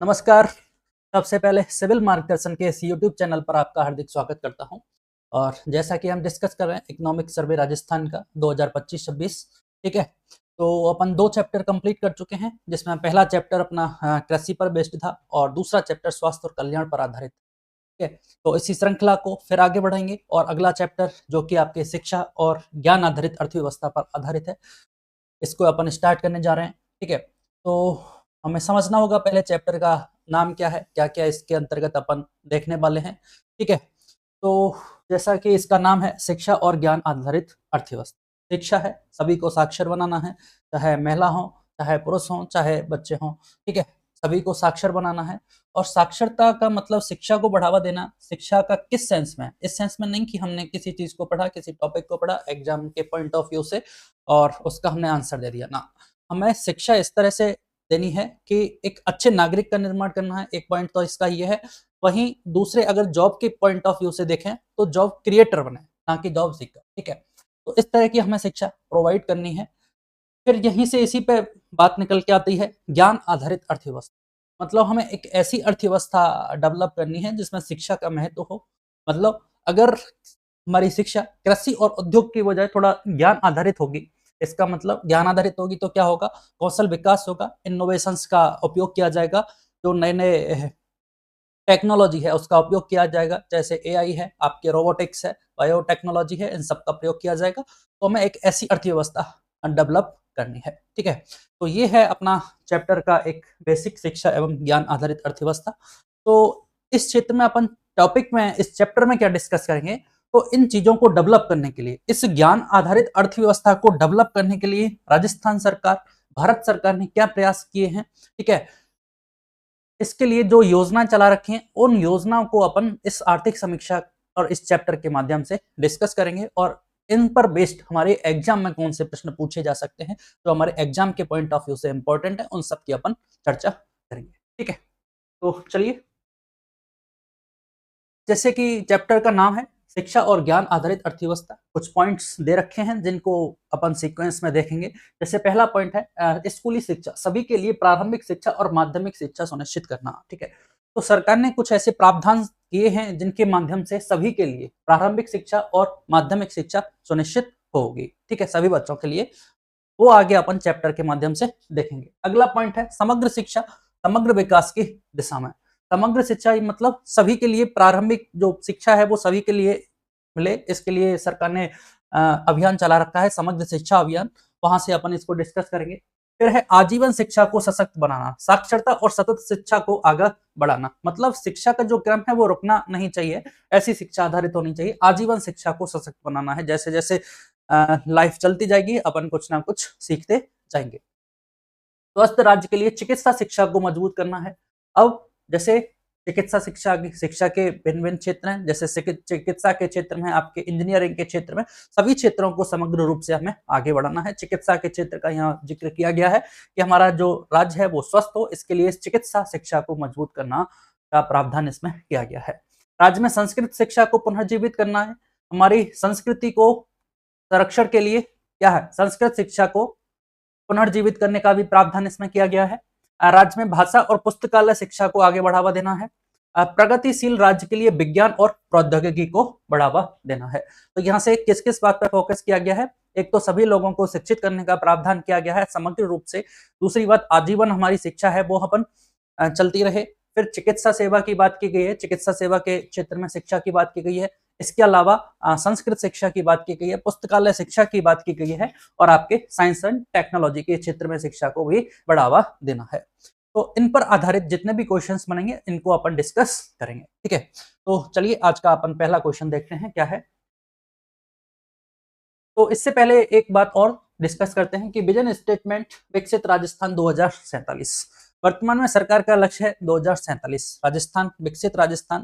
नमस्कार। सबसे पहले सिविल मार्गदर्शन के इस यूट्यूब चैनल पर आपका हार्दिक स्वागत करता हूं। और जैसा कि हम डिस्कस कर रहे हैं इकोनॉमिक सर्वे राजस्थान का 2025-26, ठीक है। तो अपन 2 चैप्टर कंप्लीट कर चुके हैं, जिसमें पहला चैप्टर अपना कृषि पर बेस्ड था और दूसरा चैप्टर स्वास्थ्य और कल्याण पर आधारित, ठीक है। तो इसी श्रृंखला को फिर आगे बढ़ाएंगे और अगला चैप्टर जो कि आपके शिक्षा और ज्ञान आधारित अर्थव्यवस्था पर आधारित है, इसको अपन स्टार्ट करने जा रहे हैं, ठीक है। तो हमें समझना होगा पहले चैप्टर का नाम क्या है, क्या-क्या इसके अंतर्गत अपन देखने वाले हैं, ठीक है। तो जैसा कि इसका नाम है शिक्षा और ज्ञान आधारित अर्थव्यवस्था। शिक्षा है, सभी को साक्षर बनाना है, चाहे महिला हो, चाहे पुरुष हो, चाहे बच्चे हों, ठीक है। सभी को साक्षर बनाना है और साक्षरता का मतलब शिक्षा को बढ़ावा देना। शिक्षा का किस सेंस में? इस सेंस में नहीं कि हमने किसी चीज़ को पढ़ा, किसी टॉपिक को पढ़ा एग्ज़ाम के पॉइंट ऑफ व्यू से और उसका हमने आंसर दे दिया, ना। हमें शिक्षा इस तरह से देनी है कि एक अच्छे नागरिक का निर्माण करना है, एक पॉइंट तो इसका ये है। वहीं दूसरे अगर जॉब के पॉइंट ऑफ व्यू से देखें तो जॉब क्रिएटर बने, ना कि जॉब सीकर, ठीक है। तो इस तरह की हमें शिक्षा प्रोवाइड करनी है। फिर यहीं से इसी पे बात निकल के आती है ज्ञान आधारित अर्थव्यवस्था। मतलब हमें एक ऐसी अर्थव्यवस्था डेवलप करनी है जिसमें शिक्षा का महत्व हो। मतलब अगर हमारी शिक्षा कृषि और उद्योग की बजाय थोड़ा ज्ञान आधारित होगी, इसका मतलब ज्ञान आधारित होगी तो क्या होगा, कौशल विकास होगा, इनोवेशंस का उपयोग किया जाएगा, जो नए-नए टेक्नोलॉजी है उसका उपयोग किया जाएगा, जैसे एआई है, आपके रोबोटिक्स है, बायोटेक्नोलॉजी है, इन सब का प्रयोग किया जाएगा। तो हमें एक ऐसी अर्थव्यवस्था डेवलप करनी है, ठीक है। तो ये है अपना चैप्टर का एक बेसिक शिक्षा एवं ज्ञान आधारित अर्थव्यवस्था। तो इस क्षेत्र में अपन टॉपिक में इस चैप्टर में क्या डिस्कस करेंगे, तो इन चीज़ों को डेवलप करने के लिए, इस ज्ञान आधारित अर्थव्यवस्था को डेवलप करने के लिए राजस्थान सरकार, भारत सरकार ने क्या प्रयास किए हैं, ठीक है। इसके लिए जो योजना चला रखी हैं, उन योजनाओं को अपन इस आर्थिक समीक्षा और इस चैप्टर के माध्यम से डिस्कस करेंगे और इन पर बेस्ड हमारे एग्जाम में कौन से प्रश्न पूछे जा सकते हैं, जो हमारे एग्जाम के पॉइंट ऑफ व्यू से इंपॉर्टेंट है, उन सब की अपन चर्चा करेंगे, ठीक है। तो चलिए, जैसे कि चैप्टर का नाम है शिक्षा और ज्ञान आधारित अर्थव्यवस्था, कुछ पॉइंट्स दे रखे हैं जिनको अपन सीक्वेंस में देखेंगे। जैसे पहला पॉइंट है स्कूली शिक्षा, सभी के लिए प्रारंभिक शिक्षा और माध्यमिक शिक्षा सुनिश्चित करना, ठीक है। तो सरकार ने कुछ ऐसे प्रावधान किए हैं जिनके माध्यम से सभी के लिए प्रारंभिक शिक्षा और माध्यमिक शिक्षा सुनिश्चित होगी, ठीक है, सभी बच्चों के लिए। वो आगे अपन चैप्टर के माध्यम से देखेंगे। अगला पॉइंट है समग्र शिक्षा, समग्र विकास की दिशा में। समग्र शिक्षा मतलब सभी के लिए प्रारंभिक जो शिक्षा है वो सभी के लिए मिले, इसके लिए सरकार ने अभियान चला रखा है, समग्र शिक्षा अभियान। वहां से अपन इसको डिस्कस करेंगे। फिर है आजीवन शिक्षा को सशक्त बनाना, साक्षरता और सतत शिक्षा को आगे बढ़ाना। मतलब शिक्षा का जो क्रम है वो रुकना नहीं चाहिए, ऐसी शिक्षा आधारित होनी चाहिए। आजीवन शिक्षा को सशक्त बनाना है, जैसे जैसे लाइफ चलती जाएगी अपन कुछ ना कुछ सीखते जाएंगे। स्वस्थ राज्य के लिए चिकित्सा शिक्षा को मजबूत करना है। अब जैसे चिकित्सा शिक्षा के भिन्न-भिन्न क्षेत्र हैं, जैसे चिकित्सा के क्षेत्र में, आपके इंजीनियरिंग के क्षेत्र में, सभी क्षेत्रों को समग्र रूप से हमें आगे बढ़ाना है। चिकित्सा के क्षेत्र का यहाँ जिक्र किया गया है कि हमारा जो राज्य है वो स्वस्थ हो, इसके लिए चिकित्सा शिक्षा को मजबूत करना का प्रावधान इसमें किया गया है। राज्य में संस्कृत शिक्षा को पुनर्जीवित करना है। हमारी संस्कृति को संरक्षण के लिए क्या है, संस्कृत शिक्षा को पुनर्जीवित करने का भी प्रावधान इसमें किया गया है। राज्य में भाषा और पुस्तकालय शिक्षा को आगे बढ़ावा देना है। प्रगतिशील राज्य के लिए विज्ञान और प्रौद्योगिकी को बढ़ावा देना है। तो यहाँ से किस किस बात पर फोकस किया गया है, एक तो सभी लोगों को शिक्षित करने का प्रावधान किया गया है समग्र रूप से। दूसरी बात, आजीवन हमारी शिक्षा है वो अपन चलती रहे। फिर चिकित्सा सेवा की बात की गई है, चिकित्सा सेवा के क्षेत्र में शिक्षा की बात की गई है। इसके अलावा संस्कृत शिक्षा की बात की गई है, पुस्तकालय शिक्षा की बात की गई है और आपके साइंस एंड टेक्नोलॉजी के क्षेत्र में शिक्षा को भी बढ़ावा देना है। तो इन पर आधारित जितने भी क्वेश्चंस बनेंगे इनको अपन डिस्कस करेंगे, ठीक है। तो चलिए आज का अपन पहला क्वेश्चन देखते हैं क्या है। तो इससे पहले एक बात और डिस्कस करते हैं कि विजन स्टेटमेंट विकसित राजस्थान 2047। वर्तमान में सरकार का लक्ष्य है 2047, राजस्थान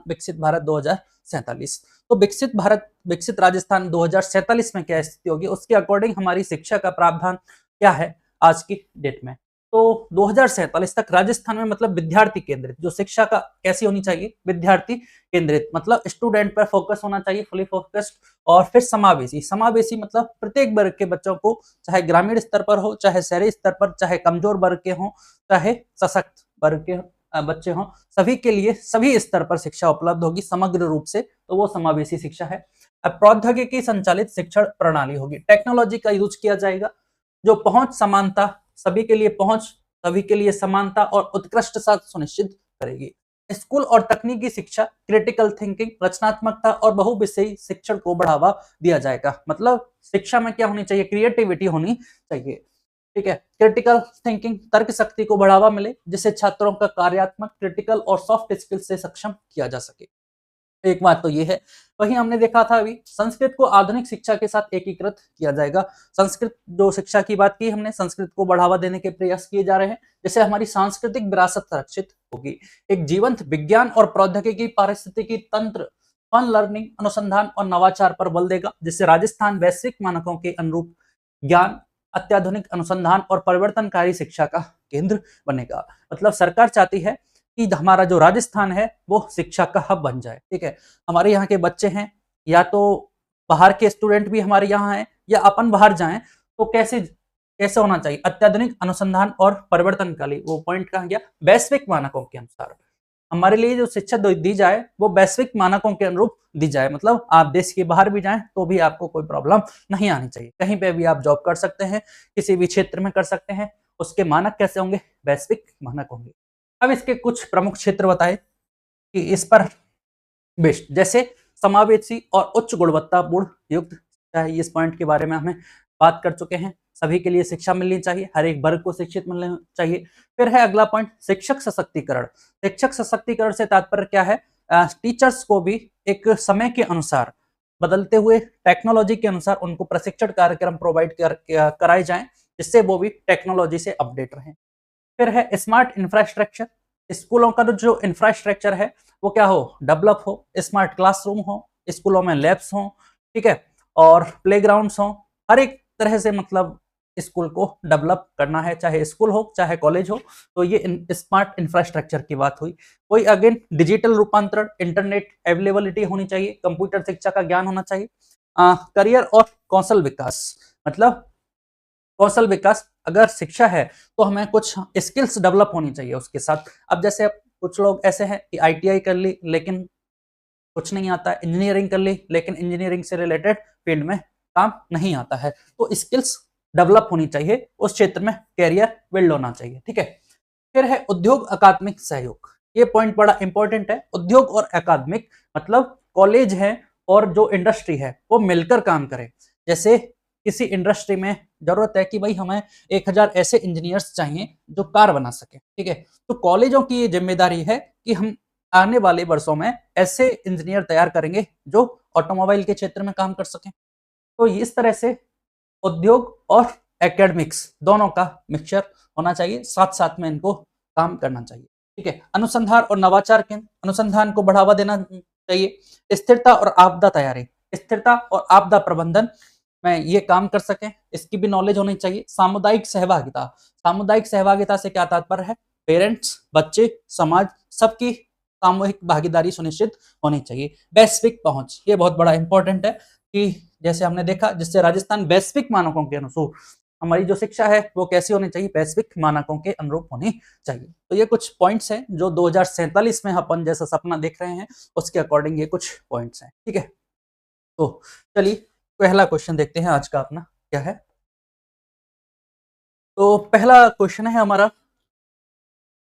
विकसित भारत 2047। तो विकसित भारत विकसित राजस्थान 2047 में क्या स्थिति होगी, उसके अकॉर्डिंग हमारी शिक्षा का प्रावधान क्या है आज की डेट में। तो 2047 तक राजस्थान में मतलब विद्यार्थी केंद्रित जो शिक्षा का कैसी होनी चाहिए, विद्यार्थी केंद्रित मतलब स्टूडेंट पर फोकस होना चाहिए, फुली फोकस्ड। और फिर समावेशी, समावेशी मतलब प्रत्येक वर्ग के बच्चों को, चाहे ग्रामीण स्तर पर हो, चाहे शहरी स्तर पर, चाहे कमजोर वर्ग के हों, चाहे सशक्त वर्ग के बच्चे हों, सभी के लिए सभी स्तर पर शिक्षा उपलब्ध होगी समग्र रूप से, तो वो समावेशी शिक्षा है। अब प्रौद्योगिकी संचालित शिक्षण प्रणाली होगी, टेक्नोलॉजी का यूज किया जाएगा, जो पहुंच समानता, सभी के लिए पहुंच, सभी के लिए समानता और उत्कृष्टता सुनिश्चित करेगी। स्कूल और तकनीकी शिक्षा, क्रिटिकल थिंकिंग, रचनात्मकता और बहुविषयी शिक्षण को बढ़ावा दिया जाएगा। मतलब शिक्षा में क्या होनी चाहिए, क्रिएटिविटी होनी चाहिए। ठीक है, क्रिटिकल थिंकिंग, तर्क शक्ति को बढ़ावा मिले, जिससे छात्रों का कार्यात्मक, क्रिटिकल और सॉफ्ट स्किल से सक्षम किया जा सके। एक बात तो ये है। वहीं हमने देखा था अभी संस्कृत को आधुनिक शिक्षा के साथ एकीकृत किया जाएगा। संस्कृत जो शिक्षा की बात की हमने, संस्कृत को बढ़ावा देने के प्रयास किए जा रहे हैं, जिससे हमारी सांस्कृतिक विरासत संरक्षित होगी। एक जीवंत विज्ञान और प्रौद्योगिकी, पारिस्थितिकी तंत्र, फन लर्निंग, अनुसंधान और नवाचार पर बल देगा, जिससे राजस्थान वैश्विक मानकों के अनुरूप ज्ञान, अत्याधुनिक अनुसंधान और परिवर्तनकारी शिक्षा का केंद्र बनेगा। मतलब सरकार चाहती है कि हमारा जो राजस्थान है वो शिक्षा का हब बन जाए। ठीक है, हमारे यहाँ के बच्चे हैं, या तो बाहर के स्टूडेंट भी हमारे यहाँ हैं, या अपन बाहर जाएं, तो कैसे कैसे होना चाहिए, अत्याधुनिक अनुसंधान और परिवर्तनकारी, वो पॉइंट कहाँ गया, वैश्विक मानकों के अनुसार हमारे लिए जो शिक्षा दी जाए वो वैश्विक मानकों के अनुरूप दी जाए। मतलब आप देश के बाहर भी जाएं तो भी आपको कोई प्रॉब्लम नहीं आनी चाहिए, कहीं पे भी आप जॉब कर सकते हैं, किसी भी क्षेत्र में कर सकते हैं। उसके मानक कैसे होंगे, वैश्विक मानक होंगे। अब इसके कुछ प्रमुख क्षेत्र बताए कि इस पर बेस्ड, जैसे समावेशी और उच्च गुणवत्तापूर्ण युक्त शिक्षा है। इस पॉइंट के बारे में हमें बात कर चुके हैं। सभी के लिए शिक्षा मिलनी चाहिए, हर एक वर्ग को शिक्षित मिलना चाहिए। फिर है अगला पॉइंट, शिक्षक सशक्तिकरण। शिक्षक सशक्तिकरण से तात्पर्य क्या है, टीचर्स को भी एक समय के अनुसार, बदलते हुए टेक्नोलॉजी के अनुसार उनको प्रशिक्षण कार्यक्रम प्रोवाइड कराए जाएं, जिससे वो भी टेक्नोलॉजी से अपडेट रहें। फिर है स्मार्ट इंफ्रास्ट्रक्चर। स्कूलों का जो इंफ्रास्ट्रक्चर है वो क्या हो, डेवलप हो, स्मार्ट क्लासरूम हो, स्कूलों में लैब्स हो, ठीक है, और प्लेग्राउंड्स हो, हर एक तरह से मतलब स्कूल को डेवलप करना है, चाहे स्कूल हो चाहे कॉलेज हो। तो ये स्मार्ट इंफ्रास्ट्रक्चर की बात हुई। कोई अगेन डिजिटल रूपांतरण, इंटरनेट अवेलेबिलिटी होनी चाहिए, कंप्यूटर शिक्षा का ज्ञान होना चाहिए। करियर और कौशल विकास, मतलब कौशल विकास, अगर शिक्षा है तो हमें कुछ स्किल्स डेवलप होनी चाहिए उसके साथ। अब जैसे कुछ लोग ऐसे हैं कि आईटीआई कर ली लेकिन कुछ नहीं आता, इंजीनियरिंग कर ली लेकिन इंजीनियरिंग से रिलेटेड फील्ड में काम नहीं आता है, तो स्किल्स डेवलप होनी चाहिए, उस क्षेत्र में कैरियर बिल्ड होना चाहिए। ठीक है, फिर है उद्योग अकादमिक सहयोग। ये पॉइंट बड़ा इंपॉर्टेंट है। उद्योग और अकादमिक मतलब कॉलेज है और जो इंडस्ट्री है वो मिलकर काम करें। जैसे किसी इंडस्ट्री में जरूरत है कि भाई हमें 1000 ऐसे इंजीनियर्स चाहिए जो कार बना सके, ठीक है, तो कॉलेजों की ये जिम्मेदारी है कि हम आने वाले वर्षों में ऐसे इंजीनियर तैयार करेंगे जो ऑटोमोबाइल के क्षेत्र में काम कर सकें। तो इस तरह से उद्योग और एकेडमिक्स दोनों का मिक्सचर होना चाहिए, साथ साथ में इनको काम करना चाहिए। ठीक है, अनुसंधान और नवाचार केंद्र, अनुसंधान को बढ़ावा देना चाहिए। स्थिरता और आपदा तैयारी, स्थिरता और आपदा प्रबंधन में ये काम कर सकें, इसकी भी नॉलेज होनी चाहिए। सामुदायिक सहभागिता, सामुदायिक सहभागिता से क्या तात्पर्य है, पेरेंट्स, बच्चे, समाज, सबकी सामूहिक भागीदारी सुनिश्चित होनी चाहिए। वैश्विक पहुंच, ये बहुत बड़ा इंपॉर्टेंट है कि जैसे हमने देखा, जिससे राजस्थान वैश्विक मानकों के अनुसार, हमारी जो शिक्षा है वो कैसी होनी चाहिए, वैश्विक मानकों के अनुरूप होनी चाहिए। तो ये कुछ पॉइंट्स हैं जो 2047 में अपन जैसा सपना देख रहे हैं उसके अकॉर्डिंग ये कुछ पॉइंट्स हैं। ठीक है, तो चलिए पहला क्वेश्चन देखते हैं आज का अपना क्या है। तो पहला क्वेश्चन है हमारा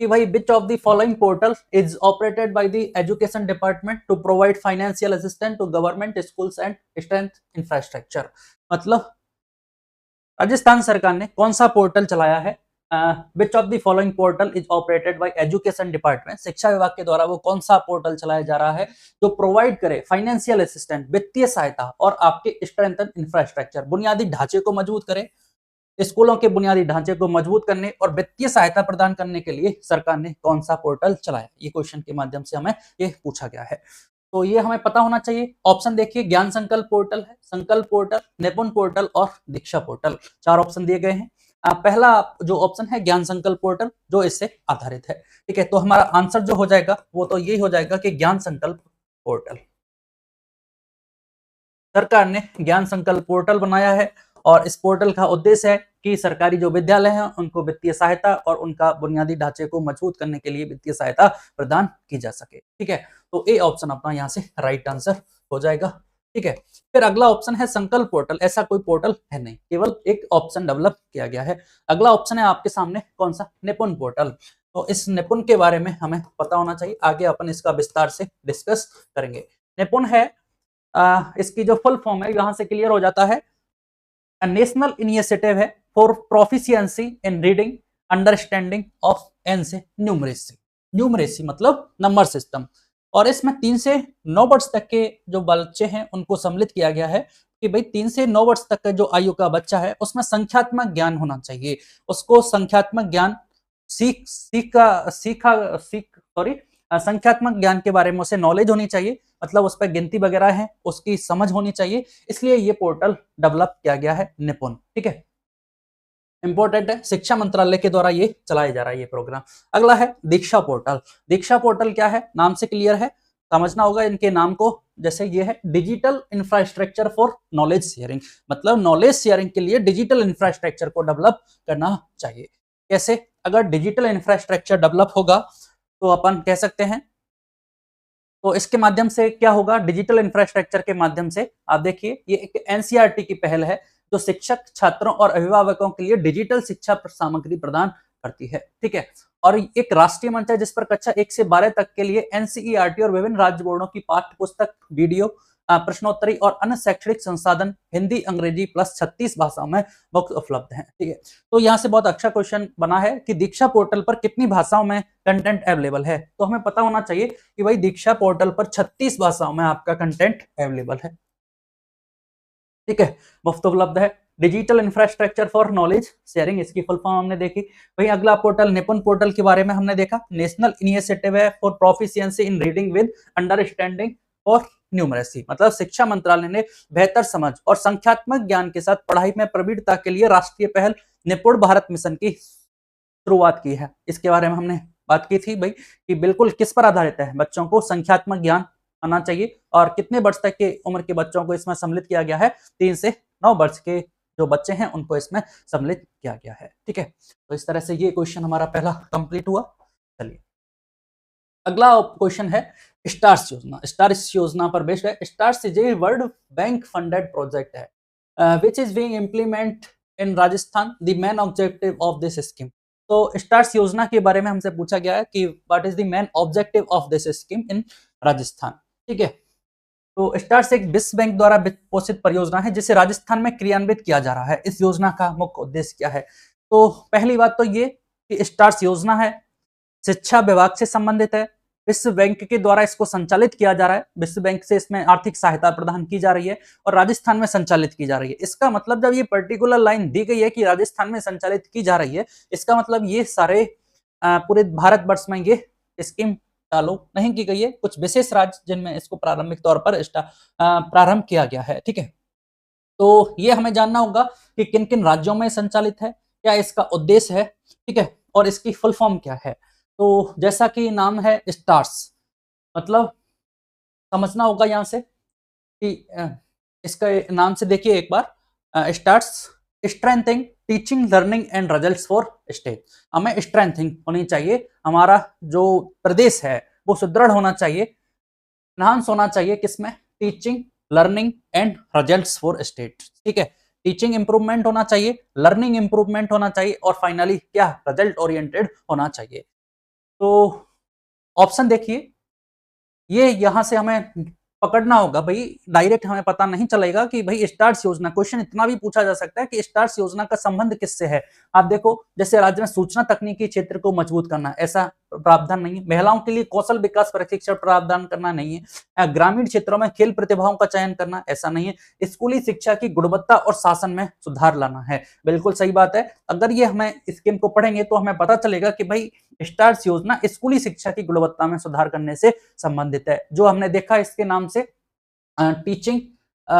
कि भाई which of the following portal is operated by the education department to provide financial assistance to government schools and strength infrastructure. मतलब राजस्थान सरकार ने कौन सा पोर्टल चलाया है, which of the following portal is operated by education department, शिक्षा विभाग के द्वारा वो कौन सा पोर्टल चलाया जा रहा है जो प्रोवाइड करे फाइनेंशियल असिस्टेंट, वित्तीय सहायता, और आपके स्ट्रेंथन इंफ्रास्ट्रक्चर, बुनियादी ढांचे को मजबूत करे, स्कूलों के बुनियादी ढांचे को मजबूत करने और वित्तीय सहायता प्रदान करने के लिए सरकार ने कौन सा पोर्टल चलाया। ये क्वेश्चन के माध्यम से हमें ये पूछा गया है, तो ये हमें पता होना चाहिए। ऑप्शन देखिए, ज्ञान संकल्प पोर्टल है, संकल्प पोर्टल, निपुण पोर्टल और दीक्षा पोर्टल, 4 ऑप्शन दिए गए हैं। पहला जो ऑप्शन है ज्ञान संकल्प पोर्टल, जो इससे आधारित है। ठीक है, तो हमारा आंसर जो हो जाएगा वो तो यही हो जाएगा कि ज्ञान संकल्प पोर्टल। सरकार ने ज्ञान संकल्प पोर्टल बनाया है और इस पोर्टल का उद्देश्य है कि सरकारी जो विद्यालय हैं उनको वित्तीय सहायता और उनका बुनियादी ढांचे को मजबूत करने के लिए वित्तीय सहायता प्रदान की जा सके। ठीक है, तो ए ऑप्शन अपना यहाँ से राइट आंसर हो जाएगा। ठीक है, फिर अगला ऑप्शन है संकल्प पोर्टल। ऐसा कोई पोर्टल है नहीं, केवल एक ऑप्शन डेवलप किया गया है। अगला ऑप्शन है आपके सामने कौन सा, निपुण पोर्टल। तो इस निपुण के बारे में हमें पता होना चाहिए, आगे अपन इसका विस्तार से डिस्कस करेंगे। निपुण है इसकी जो फुल फॉर्म है यहां से क्लियर हो जाता है, नेशनल इनिशिएटिव है for proficiency in reading understanding of and से न्यूमरेसी। न्यूमरेसी मतलब नंबर सिस्टम, और इसमें 3 से 9 वर्ष तक के जो बच्चे हैं उनको सम्मिलित किया गया है कि भाई 3 से 9 वर्ष तक का जो आयु का बच्चा है उसमें संख्यात्मक ज्ञान होना चाहिए। उसको संख्यात्मक ज्ञान संख्यात्मक ज्ञान के बारे में उसे नॉलेज होनी चाहिए, मतलब उस पर गिनती वगैरह है उसकी समझ होनी चाहिए, इसलिए ये पोर्टल डेवलप किया गया है निपुण। ठीक है, इंपॉर्टेंट है, शिक्षा मंत्रालय के द्वारा ये चलाया जा रहा है ये प्रोग्राम। अगला है दीक्षा पोर्टल। दीक्षा पोर्टल क्या है, नाम से क्लियर है, समझना होगा इनके नाम को। जैसे ये है digital infrastructure for knowledge sharing, मतलब नॉलेज शेयरिंग के लिए डिजिटल इंफ्रास्ट्रक्चर को डेवलप करना चाहिए। कैसे, अगर डिजिटल इंफ्रास्ट्रक्चर डेवलप होगा तो अपन कह सकते हैं, तो इसके माध्यम से क्या होगा, डिजिटल इंफ्रास्ट्रक्चर के माध्यम से आप देखिए ये एक एनसीईआरटी की पहल है जो शिक्षक, छात्रों और अभिभावकों के लिए डिजिटल शिक्षा सामग्री प्रदान करती है। ठीक है, और एक राष्ट्रीय मंच है जिस पर कक्षा 1 से 12 तक के लिए एनसीईआरटी और विभिन्न राज्य बोर्डों की पाठ्य पुस्तक, वीडियो, प्रश्नोत्तरी और अन्य शैक्षणिक संसाधन हिंदी, अंग्रेजी प्लस 36 भाषाओं में मुफ्त उपलब्ध हैं। ठीक है, तो यहाँ से बहुत अच्छा क्वेश्चन बना है कि दीक्षा पोर्टल पर कितनी भाषाओं में कंटेंट अवेलेबल है। तो हमें पता होना चाहिए कि भाई दीक्षा पोर्टल पर 36 भाषाओं में आपका कंटेंट अवेलेबल है। ठीक है, मुफ्त उपलब्ध है। Digital infrastructure for knowledge sharing, इसकी फुल फॉर्म हमने देखी। वही अगला पोर्टल निपुण पोर्टल के बारे में हमने देखा, नेशनल इनिशिएटिव है for proficiency in reading with understanding और न्यूमरेसी, मतलब शिक्षा मंत्रालय ने बेहतर समझ और संख्यात्मक ज्ञान के साथ पढ़ाई में प्रवीणता के लिए राष्ट्रीय पहल निपुण भारत मिशन की शुरुआत की है। इसके बारे में हमने बात की थी भाई कि बिल्कुल किस पर आधारित है, बच्चों को संख्यात्मक ज्ञान आना चाहिए, और कितने वर्ष तक के उम्र के बच्चों को इसमें सम्मिलित किया गया है, 3 से 9 वर्ष के जो बच्चे हैं उनको इसमें सम्मिलित किया गया है। ठीक है, तो इस तरह से ये क्वेश्चन हमारा पहला कंप्लीट हुआ। चलिए अगला क्वेश्चन है स्टार्स योजना। स्टार्स योजना पर बेस्ड है। STARS is a World Bank funded project है which is being implement in Rajasthan. The main objective of this scheme. तो स्टार्स योजना के बारे में हमसे पूछा गया है कि what is the main objective of this scheme in Rajasthan. ठीक है, तो स्टार्स एक विश्व बैंक द्वारा वित्त पोषित परियोजना है जिसे राजस्थान में क्रियान्वित किया जा रहा है। इस योजना का मुख्य उद्देश्य क्या है? तो पहली बात तो ये कि स्टार्स योजना है, शिक्षा विभाग से संबंधित है, विश्व बैंक के द्वारा इसको संचालित किया जा रहा है, विश्व बैंक से इसमें आर्थिक सहायता प्रदान की जा रही है और राजस्थान में संचालित की जा रही है। इसका मतलब जब ये पर्टिकुलर लाइन दी गई है कि राजस्थान में संचालित की जा रही है, इसका मतलब ये सारे पूरे भारतवर्ष में ये स्कीम चालू नहीं की गई है, कुछ विशेष राज्य जिनमें इसको प्रारंभिक तौर पर प्रारंभ किया गया है। ठीक है, तो ये हमें जानना होगा कि किन किन राज्यों में संचालित है, क्या इसका उद्देश्य है, ठीक है, और इसकी फुल फॉर्म क्या है। तो जैसा कि नाम है स्टार्स, मतलब समझना होगा यहाँ से कि इसका नाम से देखिए एक बार, STARS strengthening teaching learning and results for state. हमें स्ट्रेंथिंग होनी चाहिए, हमारा जो प्रदेश है वो सुदृढ़ होना चाहिए, एनहांस होना चाहिए किसमें, teaching learning and results for state. ठीक है, टीचिंग इंप्रूवमेंट होना चाहिए, लर्निंग इंप्रूवमेंट होना चाहिए और फाइनली क्या, रिजल्ट ओरिएंटेड होना चाहिए। तो ऑप्शन देखिए, ये यहां से हमें पकड़ना होगा भाई, डायरेक्ट हमें पता नहीं चलेगा कि भाई स्टार्स योजना, क्वेश्चन इतना भी पूछा जा सकता है कि स्टार्स योजना का संबंध किससे है। आप देखो, जैसे राज्य में सूचना तकनीकी क्षेत्र को मजबूत करना, ऐसा प्रावधान नहीं है। महिलाओं के लिए कौशल विकास प्रशिक्षण प्रावधान करना नहीं है। ग्रामीण क्षेत्रों में खेल प्रतिभाओं का चयन करना, ऐसा नहीं है। स्कूली शिक्षा की गुणवत्ता और शासन में सुधार लाना है। बिल्कुल सही बात है, अगर ये हमें स्कीम को पढ़ेंगे तो हमें पता चलेगा कि भाई स्टार्स योजना स्कूली शिक्षा की गुणवत्ता में सुधार करने से संबंधित है। जो हमने देखा इसके नाम से टीचिंग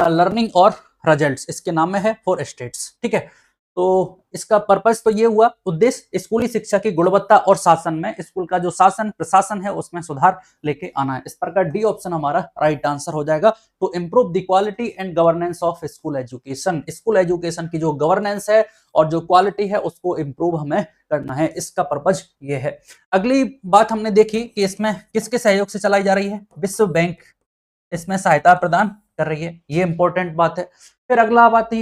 लर्निंग और रिजल्ट्स, इसके नाम में है फॉर स्टेट्स। ठीक है, तो इसका पर्पस तो ये हुआ, उद्देश्य स्कूली शिक्षा की गुणवत्ता और शासन में, स्कूल का जो शासन प्रशासन है उसमें सुधार लेके आना है। इस प्रकार डी ऑप्शन हमारा राइट आंसर हो जाएगा। To improve the quality and governance of school education, school education की जो गवर्नेंस है और जो क्वालिटी है उसको इम्प्रूव हमें करना है, इसका पर्पज ये है। अगली बात हमने देखी कि इसमें किसके सहयोग से चलाई जा रही है, विश्व बैंक इसमें सहायता प्रदान कर रही है, ये इंपॉर्टेंट बात है। फिर अगला बात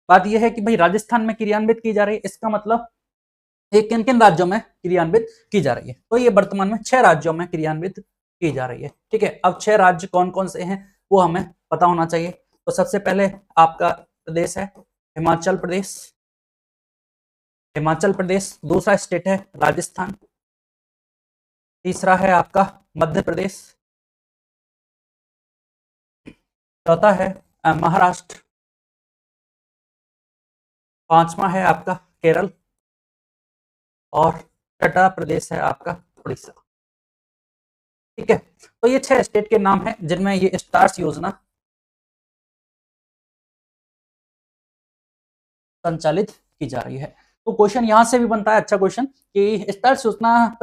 यह है कि भाई राजस्थान में क्रियान्वित की जा रही है, इसका मतलब ये किन किन राज्यों में क्रियान्वित की जा रही है, तो ये वर्तमान में 6 राज्यों में क्रियान्वित की जा रही है। ठीक है, अब 6 राज्य कौन कौन से हैं वो हमें पता होना चाहिए। तो सबसे पहले आपका प्रदेश है हिमाचल प्रदेश, दूसरा स्टेट है राजस्थान, तीसरा है आपका मध्य प्रदेश, चौथा है महाराष्ट्र, पांचवा है आपका केरल और छठा प्रदेश है आपका उड़ीसा। ठीक है, तो ये 6 स्टेट के नाम हैं जिनमें ये स्टार्स योजना संचालित की जा रही है। तो क्वेश्चन यहां से भी बनता है, अच्छा क्वेश्चन, कि स्टार्स योजना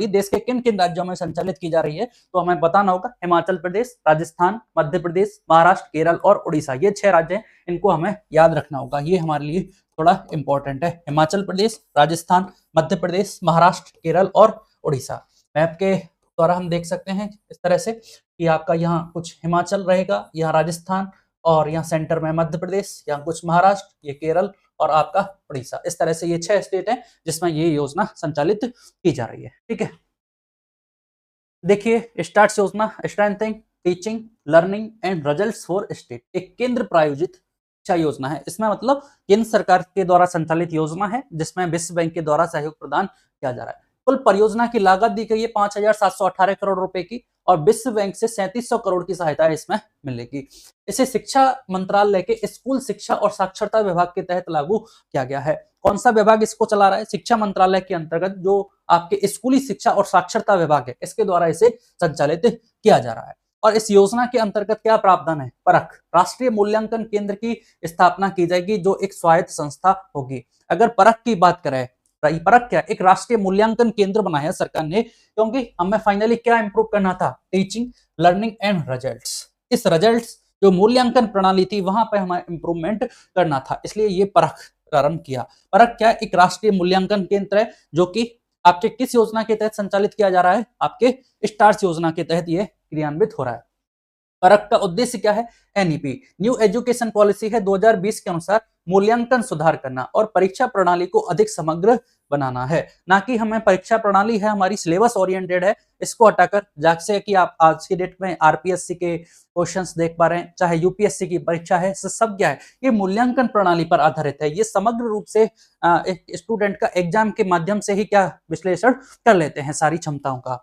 देश के किन किन राज्यों में संचालित की जा रही है, तो हमें बताना होगा हिमाचल प्रदेश, राजस्थान, मध्य प्रदेश, महाराष्ट्र, केरल और उड़ीसा, ये 6 राज्य हैं, इनको हमें याद रखना होगा, ये हमारे लिए थोड़ा इंपॉर्टेंट है। हिमाचल प्रदेश, राजस्थान, मध्य प्रदेश, महाराष्ट्र, केरल और उड़ीसा। मैप के द्वारा हम देख सकते हैं इस तरह से कि आपका यहाँ कुछ हिमाचल रहेगा, यहाँ राजस्थान, और यहाँ सेंटर में मध्य प्रदेश, यहाँ कुछ महाराष्ट्र, ये केरल और आपका उड़ीसा। इस तरह से ये 6 स्टेट हैं जिसमें ये योजना संचालित की जा रही है। ठीक है, देखिए स्टार्ट योजना strengthening teaching learning and results for state, एक केंद्र प्रायोजित शिक्षा योजना है। इसमें मतलब केंद्र सरकार के द्वारा संचालित योजना है जिसमें विश्व बैंक के द्वारा सहयोग प्रदान किया जा रहा है। कुल परियोजना की लागत दी गई है 5,718 करोड़ रुपए की और विश्व बैंक से 3700 करोड़ की सहायता इसमें मिलेगी। इसे शिक्षा मंत्रालय के स्कूल शिक्षा और साक्षरता विभाग के तहत लागू किया गया है। कौन सा विभाग इसको चला रहा है, शिक्षा मंत्रालय के अंतर्गत जो आपके स्कूली शिक्षा और साक्षरता विभाग है इसके द्वारा इसे संचालित किया जा रहा है। और इस योजना के अंतर्गत क्या प्रावधान है, परख राष्ट्रीय मूल्यांकन केंद्र की स्थापना की जाएगी जो एक स्वायत्त संस्था होगी। अगर परख की बात करें, परख क्या, एक राष्ट्रीय मूल्यांकन केंद्र बनाया सरकार ने, क्योंकि हमें फाइनली क्या इंप्रूव करना था, टीचिंग लर्निंग एंड रिजल्ट्स। इस रिजल्ट्स जो मूल्यांकन प्रणाली थी वहां पर हमें इंप्रूवमेंट करना था, इसलिए ये परख प्रारंभ किया। परख क्या, एक राष्ट्रीय मूल्यांकन केंद्र है जो कि आपके किस योजना के तहत संचालित किया जा रहा है, आपके स्टार्स योजना के तहत ये क्रियान्वित हो रहा है। परख का उद्देश्य क्या है, एनईपी न्यू एजुकेशन पॉलिसी है 2020 के अनुसार मूल्यांकन सुधार करना और परीक्षा प्रणाली को अधिक समग्र बनाना है, ना कि हमें परीक्षा प्रणाली है हमारी सिलेबस ओरिएंटेड है, इसको हटाकर, जैसे कि आप आज की डेट में आरपीएससी के क्वेश्चंस देख पा रहे हैं, चाहे यूपीएससी की परीक्षा है, सब क्या है, ये मूल्यांकन प्रणाली पर आधारित है। ये समग्र रूप से एक स्टूडेंट का एग्जाम के माध्यम से ही क्या विश्लेषण कर लेते हैं सारी क्षमताओं का।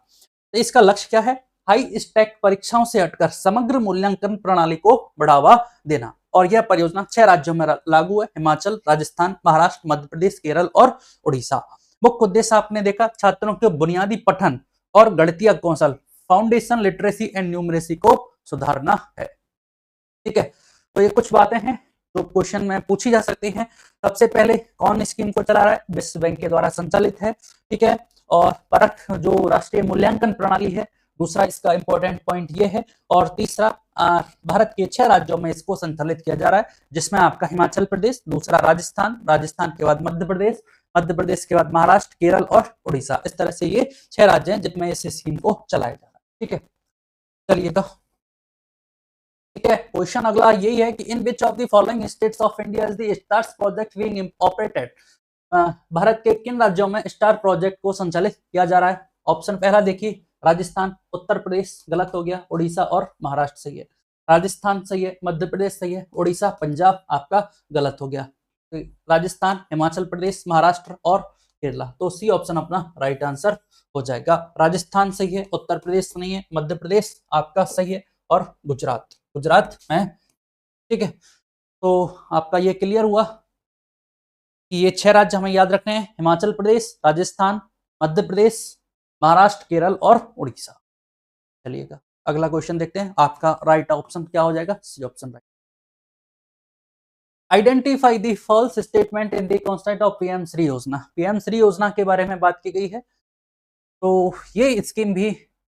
तो इसका लक्ष्य क्या है, हाई स्टैक परीक्षाओं से हटकर समग्र मूल्यांकन प्रणाली को बढ़ावा देना। और यह परियोजना 6 राज्यों में लागू है, हिमाचल, राजस्थान, महाराष्ट्र, मध्य प्रदेश, केरल और उड़ीसा। मुख्य उद्देश्य आपने देखा, छात्रों के बुनियादी पठन और गणितीय कौशल, फाउंडेशन लिटरेसी एंड न्यूमरेसी को सुधारना है। ठीक है, तो ये कुछ बातें हैं जो क्वेश्चन में पूछी जा सकती हैं। सबसे पहले कौन स्कीम को चला रहा है, विश्व बैंक के द्वारा संचालित है। ठीक है, और परख जो राष्ट्रीय मूल्यांकन प्रणाली है, दूसरा इसका इंपॉर्टेंट पॉइंट ये है, और तीसरा भारत के 6 राज्यों में इसको संचालित किया जा रहा है जिसमें आपका हिमाचल प्रदेश, दूसरा राजस्थान, राजस्थान के बाद मध्य प्रदेश, मध्य प्रदेश के बाद महाराष्ट्र, केरल और उड़ीसा। इस तरह से ये 6 राज्य हैं जिनमें इस स्कीम को चलाया जा रहा है। ठीक है, चलिएगा। ठीक है, क्वेश्चन अगला यही है कि in which of the following states of India is the STARS project being operated, Bharat के किन राज्यों में स्टार प्रोजेक्ट को संचालित किया जा रहा है। ऑप्शन पहला देखिए, राजस्थान, उत्तर प्रदेश गलत हो गया, उड़ीसा और महाराष्ट्र सही है। राजस्थान सही है, मध्य प्रदेश सही है, उड़ीसा पंजाब आपका गलत हो गया। तो राजस्थान, हिमाचल प्रदेश, महाराष्ट्र और केरला, तो सी ऑप्शन अपना राइट आंसर हो जाएगा। राजस्थान सही है, उत्तर प्रदेश नहीं है, मध्य प्रदेश आपका सही है और गुजरात में। ठीक है, तो आपका ये क्लियर हुआ कि ये 6 राज्य हमें याद रखने हैं, हिमाचल प्रदेश, राजस्थान, मध्य प्रदेश, महाराष्ट्र, केरल और उड़ीसा। चलिएगा अगला क्वेश्चन देखते हैं, आपका राइट ऑप्शन क्या हो जाएगा, c option right. Identify the false statement in the construct of PM Shri योजना। पीएम श्री योजना के बारे में बात की गई है। तो ये स्कीम भी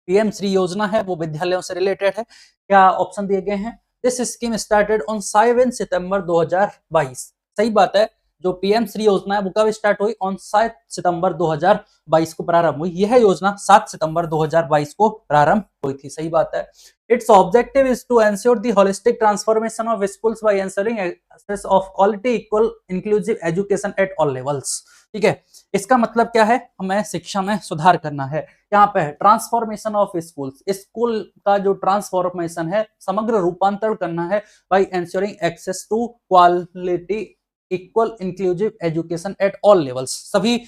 पीएम श्री योजना है, वो विद्यालयों से रिलेटेड है। क्या ऑप्शन दिए गए हैं? दिस स्कीम स्टार्टेड ऑन 7 सितंबर 2022। सही बात है, जो पीएम श्री योजना है वो कब स्टार्ट हुई? ऑन 7 सितंबर 2022 को प्रारंभ हुई। यह योजना 7 सितंबर 2022 को प्रारंभ हुई थी। सही बात है। Its objective is to ensure the holistic transformation of schools by ensuring access of quality, equal, inclusive education at all levels। ठीक है, इसका मतलब क्या है? हमें शिक्षा में सुधार करना है। यहाँ पे ट्रांसफॉर्मेशन ऑफ स्कूल्स, स्कूल का जो ट्रांसफॉर्मेशन है, समग्र रूपांतरण करना है by ensuring access to quality, equal, inclusive education at all levels. सभी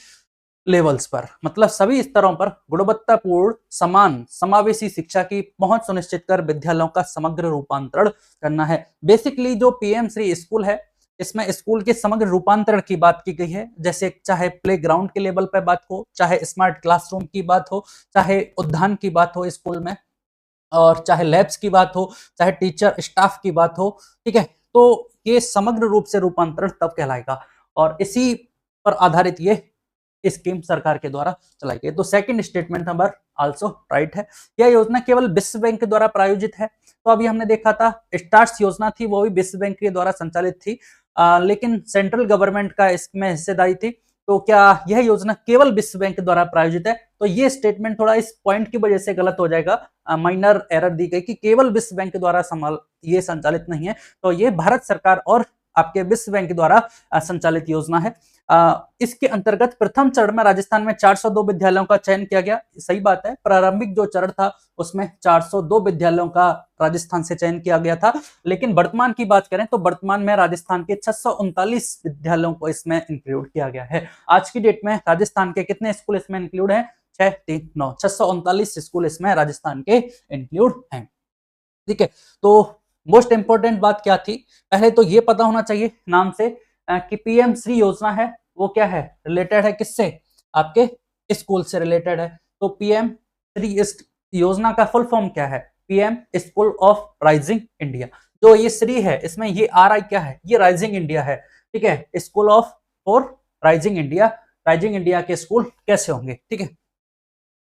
लेवल्स पर, मतलब सभी स्तरों पर गुणवत्तापूर्ण, समान, समावेशी शिक्षा की पहुंच सुनिश्चित कर विद्यालयों का समग्र रूपांतरण करना है। बेसिकली जो पीएम श्री स्कूल है, इसमें स्कूल के समग्र रूपांतरण की बात की गई है। जैसे चाहे प्ले ग्राउंड के लेवल पर बात हो, चाहे स्मार्ट क्लासरूम की बात हो, चाहे उद्यान की बात हो स्कूल में, और चाहे लैब्स की बात हो, चाहे टीचर स्टाफ की बात हो। ठीक है, तो ये समग्र रूप से रूपांतरण तब कहलाएगा, और इसी पर आधारित ये स्कीम सरकार के द्वारा चलाई गई। तो second statement number also right है। यह योजना केवल विश्व बैंक के द्वारा प्रायोजित है। तो अभी हमने देखा था स्टार्स योजना थी, वो भी विश्व बैंक के द्वारा संचालित थी, लेकिन सेंट्रल गवर्नमेंट का इसमें हिस्सेदारी थी। तो क्या यह योजना केवल विश्व बैंक द्वारा प्रायोजित है? तो ये स्टेटमेंट थोड़ा इस पॉइंट की वजह से गलत हो जाएगा, माइनर एरर दी गई कि केवल विश्व बैंक द्वारा ये संचालित नहीं है। तो ये भारत सरकार और आपके विश्व बैंक द्वारा संचालित योजना है। इसके अंतर्गत प्रथम चरण में राजस्थान में 402 विद्यालयों का चयन किया गया। सही बात है, प्रारंभिक जो चरण था उसमें 402 विद्यालयों का राजस्थान से चयन किया गया था। लेकिन वर्तमान की बात करें तो वर्तमान में राजस्थान के 639 विद्यालयों को इसमें इंक्लूड किया गया है। आज की डेट में राजस्थान के कितने स्कूल इसमें इंक्लूड है? 639 स्कूल इसमें राजस्थान के इंक्लूड हैं। ठीक है, तो मोस्ट इंपोर्टेंट बात क्या थी? पहले तो ये पता होना चाहिए नाम से कि पीएम श्री योजना है वो क्या है, रिलेटेड है किससे? आपके स्कूल से रिलेटेड है। तो पीएम श्री इस योजना का फुल फॉर्म क्या है? PM school of rising India. जो ये श्री है इसमें ये RI क्या है? ये राइजिंग इंडिया है। ठीक है, school of for rising India. Rising India के स्कूल कैसे होंगे? ठीक है,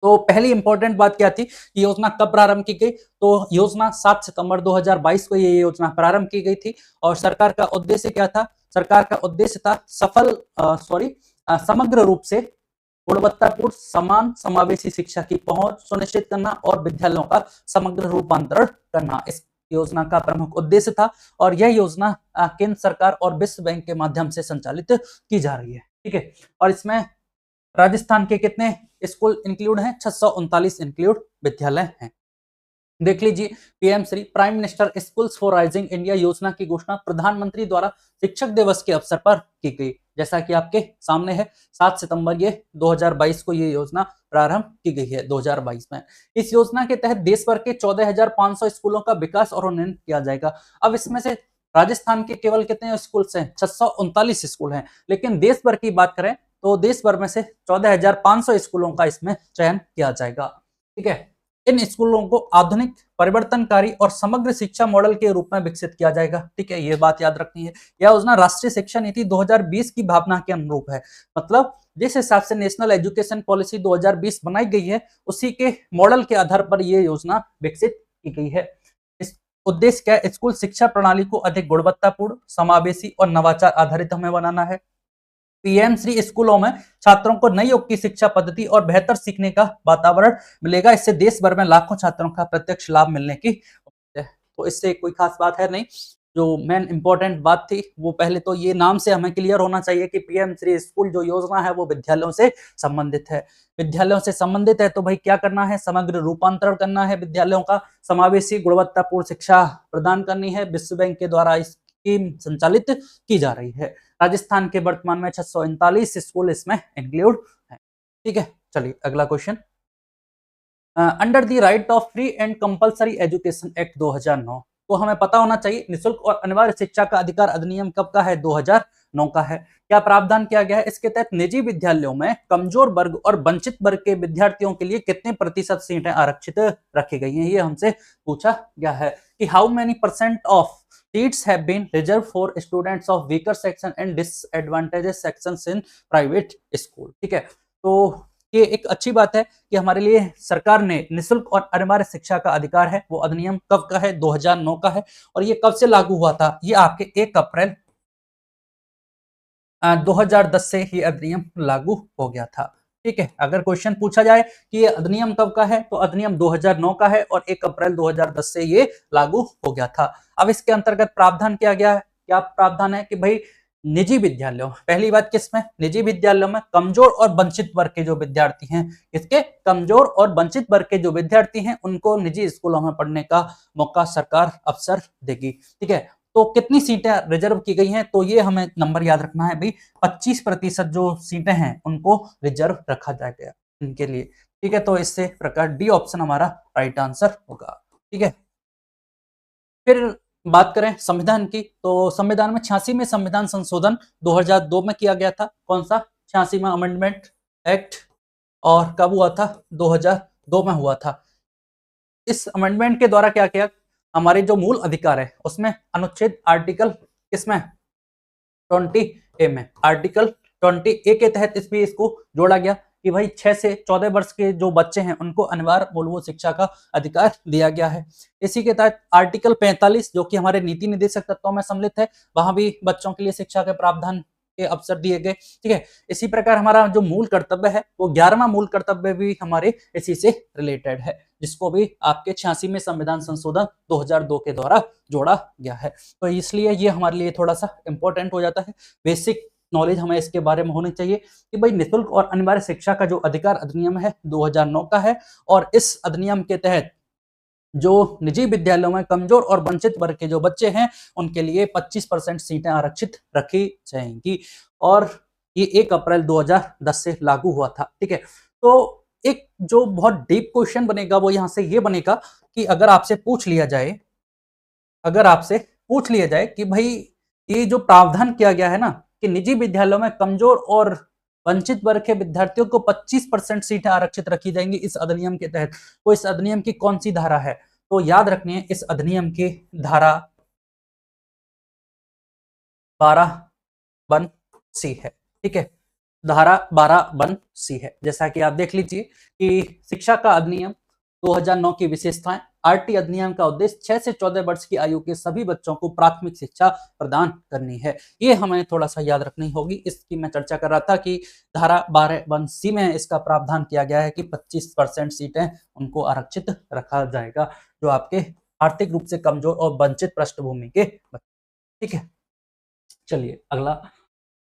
तो पहली इंपॉर्टेंट बात क्या थी? योजना कब प्रारंभ की गई? तो योजना 7 सितंबर 2022 को ये योजना प्रारंभ की गई थी। और सरकार का उद्देश्य क्या था? सरकार का उद्देश्य था समग्र रूप से गुणवत्तापूर्ण, समान, समावेशी शिक्षा की पहुंच सुनिश्चित करना और विद्यालयों का समग्र रूपांतरण करना इस योजना का प्रमुख उद्देश्य था। और यह योजना केंद्र सरकार और विश्व बैंक के माध्यम से संचालित की जा रही है। ठीक है, और इसमें राजस्थान के कितने स्कूल इंक्लूड हैं? 639 इंक्लूड विद्यालय हैं। देख लीजिए, PM Shri prime minister schools for rising India योजना की घोषणा प्रधानमंत्री द्वारा शिक्षक दिवस के अवसर पर की गई। जैसा कि आपके सामने है, 7 सितंबर 2022 को ये योजना प्रारंभ की गई है 2022 में। इस योजना के तहत देश भर के 14,500 स्कूलों का विकास और उन्नयन किया जाएगा। अब इसमें से राजस्थान के केवल कितने स्कूल हैं? 639 स्कूल हैं। लेकिन देश भर की बात करें तो देश भर में से 14,500 स्कूलों का इसमें चयन किया जाएगा। ठीक है, इन स्कूलों को आधुनिक, परिवर्तनकारी और समग्र शिक्षा मॉडल के रूप में विकसित किया जाएगा। ठीक है, ये बात याद रखनी है। यह योजना राष्ट्रीय शिक्षा नीति 2020 की भावना के अनुरूप है। मतलब जिस हिसाब से नेशनल एजुकेशन पॉलिसी 2020 बनाई गई है, उसी के मॉडल के आधार पर यह योजना विकसित की गई है। इस उद्देश्य क्या है? स्कूल शिक्षा प्रणाली को अधिक गुणवत्तापूर्ण, समावेशी और नवाचार आधारित हमें बनाना है। पीएम श्री स्कूलों में छात्रों को नई युग की शिक्षा पद्धति और बेहतर सीखने का वातावरण मिलेगा। इससे देश भर में लाखों छात्रों का प्रत्यक्ष लाभ मिलने की उम्मीद है। तो इससे कोई खास बात है नहीं। जो मेन इंपॉर्टेंट बात थी वो पहले तो ये नाम से हमें क्लियर होना चाहिए कि पीएम श्री स्कूल जो योजना है वो विद्यालयों से संबंधित है। विद्यालयों से संबंधित है तो भाई क्या करना है? समग्र रूपांतरण करना है विद्यालयों का, समावेशी गुणवत्तापूर्ण शिक्षा प्रदान करनी है। विश्व बैंक के द्वारा स्कीम संचालित की जा रही है। राजस्थान के वर्तमान में 639 स्कूल इसमें इंक्लूड है। ठीक है, चलिए अगला question. Under the right of free and compulsory education act 2009, तो हमें पता होना चाहिए निःशुल्क और अनिवार्य शिक्षा का अधिकार अधिनियम कब का है? 2009 का है। क्या प्रावधान किया गया है? इसके तहत निजी विद्यालयों में कमजोर वर्ग और वंचित वर्ग के विद्यार्थियों के लिए कितने प्रतिशत सीटें आरक्षित रखी गई हैं? ये हमसे पूछा गया है कि how many % of seats have been reserve for students of weaker section and disadvantages sections in private school. ठीक है, तो ये एक अच्छी बात है कि हमारे लिए सरकार ने निःशुल्क और अनिवार्य शिक्षा का अधिकार है, वो अधिनियम कब का है, 2009 का है। और ये कब से लागू हुआ था, ये आपके 1 अप्रैल 2010 से ये अधिनियम लागू हो गया था। ठीक है, अगर क्वेश्चन पूछा जाए कि ये अधिनियम कब का है, तो अधिनियम 2009 का है और 1 अप्रैल 2010 से ये लागू हो गया था। अब इसके अंतर्गत प्रावधान किया गया है, क्या प्रावधान है कि भाई निजी विद्यालयों, पहली बात किसमें, निजी विद्यालयों में कमजोर और वंचित वर्ग के जो विद्यार्थी हैं, इसके कमजोर और वंचित वर्ग के जो विद्यार्थी हैं, उनको निजी स्कूलों में पढ़ने का मौका सरकार अवसर देगी। ठीक है, तो कितनी सीटें रिजर्व की गई हैं, तो ये हमें नंबर याद रखना है भाई, 25% जो सीटें हैं उनको रिजर्व रखा जाएगा इनके लिए। ठीक है, तो इससे प्रकार डी ऑप्शन हमारा राइट आंसर होगा। ठीक है, फिर बात करें संविधान की, तो संविधान में 86 में संविधान संशोधन 2002 में किया गया था। कौन सा 86 में अमेंडमेंट एक्ट, और कब हुआ था, 2002 में हुआ था। इस अमेंडमेंट के द्वारा क्या किया, हमारे जो मूल अधिकार है उसमें अनुच्छेद आर्टिकल किसमें 20A में, आर्टिकल 20A के तहत इस भी इसको जोड़ा गया कि भाई 6 से 14 वर्ष के जो बच्चे हैं उनको अनिवार्य मूलभूत शिक्षा का अधिकार दिया गया है। इसी के तहत आर्टिकल 45 जो कि हमारे नीति निर्देशक तत्वों में सम्मिलित है, वहां भी बच्चों के लिए शिक्षा के प्रावधान के अवसर दिए गए। ठीक है, इसी प्रकार हमारा जो मूल कर्तव्य है वो 11वां मूल कर्तव्य भी हमारे इसी से रिलेटेड है, जिसको भी आपके 86 में संविधान संशोधन 2002 के द्वारा जोड़ा गया है। तो इसलिए ये हमारे लिए थोड़ा सा इंपॉर्टेंट हो जाता है, बेसिक नॉलेज हमें इसके बारे में होनी चाहिए कि भाई निःशुल्क और अनिवार्य शिक्षा का जो अधिकार अधिनियम है 2009 का है, और इस अधिनियम के तहत जो निजी विद्यालयों में कमजोर और वंचित वर्ग के जो बच्चे हैं उनके लिए 25% सीटें आरक्षित रखी जाएंगी, और ये 1 अप्रैल 2010 से लागू हुआ था। ठीक है, तो एक जो बहुत डीप क्वेश्चन बनेगा वो यहां से ये बनेगा कि अगर आपसे पूछ लिया जाए, अगर आपसे पूछ लिया जाए कि भाई ये जो प्रावधान किया गया है ना कि निजी विद्यालयों में कमजोर और वंचित वर्ग के विद्यार्थियों को 25% सीटें आरक्षित रखी जाएंगी इस अधिनियम के तहत, तो इस अधिनियम की कौन सी धारा है, तो याद रखनी है इस अधिनियम की धारा 12(1)(c) है। ठीक है, धारा 12(1)(c) है। जैसा कि आप देख लीजिए कि शिक्षा का अधिनियम 2009 की विशेषताएं, आरटी अधिनियम का उद्देश्य 6 से 14 वर्ष की आयु के सभी बच्चों को प्राथमिक शिक्षा प्रदान करनी है। ये हमें थोड़ा सा याद रखनी होगी। इसकी मैं चर्चा कर रहा था कि धारा 12(1)(c) में इसका प्रावधान किया गया है कि 25% सीटें उनको आरक्षित रखा जाएगा जो आपके आर्थिक रूप से कमजोर और वंचित पृष्ठभूमि के बच्चे। ठीक है, चलिए अगला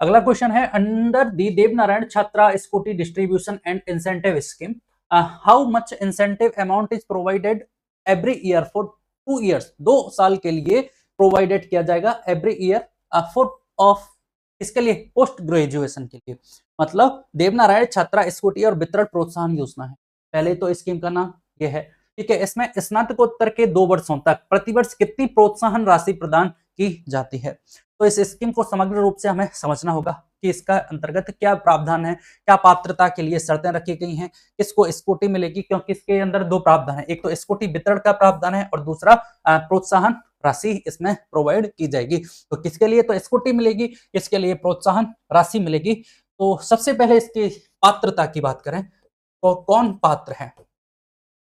अगला क्वेश्चन है, अंडर दी देवनारायण छात्रा scooty distribution and incentive scheme how much incentive amount is provided every year for 2 years, 2 साल के लिए प्रोवाइडेड किया जाएगा एवरी ईयर फॉर ऑफ, इसके लिए पोस्ट ग्रेजुएशन के लिए, मतलब देवनारायण छात्रा स्कूटी और वितरण प्रोत्साहन योजना है। पहले तो स्कीम का नाम यह है। ठीक है, इसमें स्नातकोत्तर के 2 वर्षों तक प्रतिवर्ष कितनी प्रोत्साहन राशि प्रदान की जाती है, तो इस स्कीम को समग्र रूप से हमें समझना होगा कि इसका अंतर्गत क्या प्रावधान है, क्या पात्रता के लिए शर्तें रखी गई हैं, किसको स्कूटी मिलेगी, क्योंकि इसके अंदर 2 प्रावधान है, एक तो स्कूटी वितरण का प्रावधान है और दूसरा प्रोत्साहन राशि इसमें प्रोवाइड की जाएगी। तो किसके लिए तो स्कूटी मिलेगी, किसके लिए प्रोत्साहन राशि मिलेगी। तो सबसे पहले इसकी पात्रता की बात करें तो कौन पात्र है,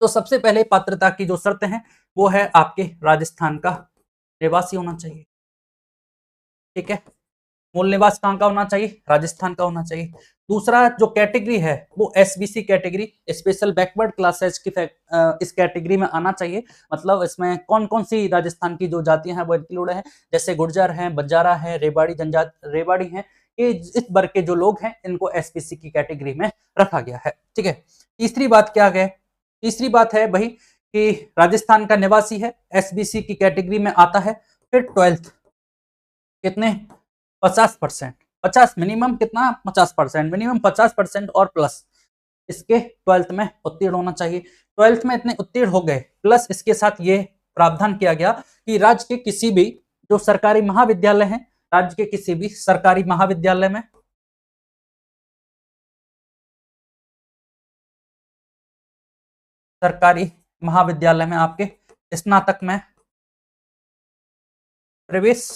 तो सबसे पहले पात्रता की जो शर्त है वो है आपके राजस्थान का निवासी होना चाहिए। ठीक है, मूल निवास कहाँ का होना चाहिए, राजस्थान का होना चाहिए। दूसरा जो कैटेगरी है वो SBC category, special backward classes की इस कैटेगरी में आना चाहिए। मतलब इसमें कौन कौन सी राजस्थान की जो जातियां हैं वो इंक्लूड है, जैसे गुर्जर हैं, बंजारा हैं, रेवाड़ी जनजात रेवाड़ी हैं, ये इस वर्ग के जो लोग हैं इनको एसबीसी की कैटेगरी में रखा गया है। ठीक है, तीसरी बात क्या है, तीसरी बात है भाई कि राजस्थान का निवासी है, एसबीसी की कैटेगरी में आता है। फिर 12th कितने 50%, 50 मिनिमम कितना 50%, मिनिमम 50% और प्लस इसके 12th में उत्तीर्ण होना चाहिए। 12th में इतने उत्तीर्ण हो गए, प्लस इसके साथ ये प्रावधान किया गया कि राज्य के किसी भी जो सरकारी महाविद्यालय हैं, राज्य के किसी भी सरकारी महाविद्यालय में, सरकारी महाविद्यालय में आपके स्नातक में प्रवेश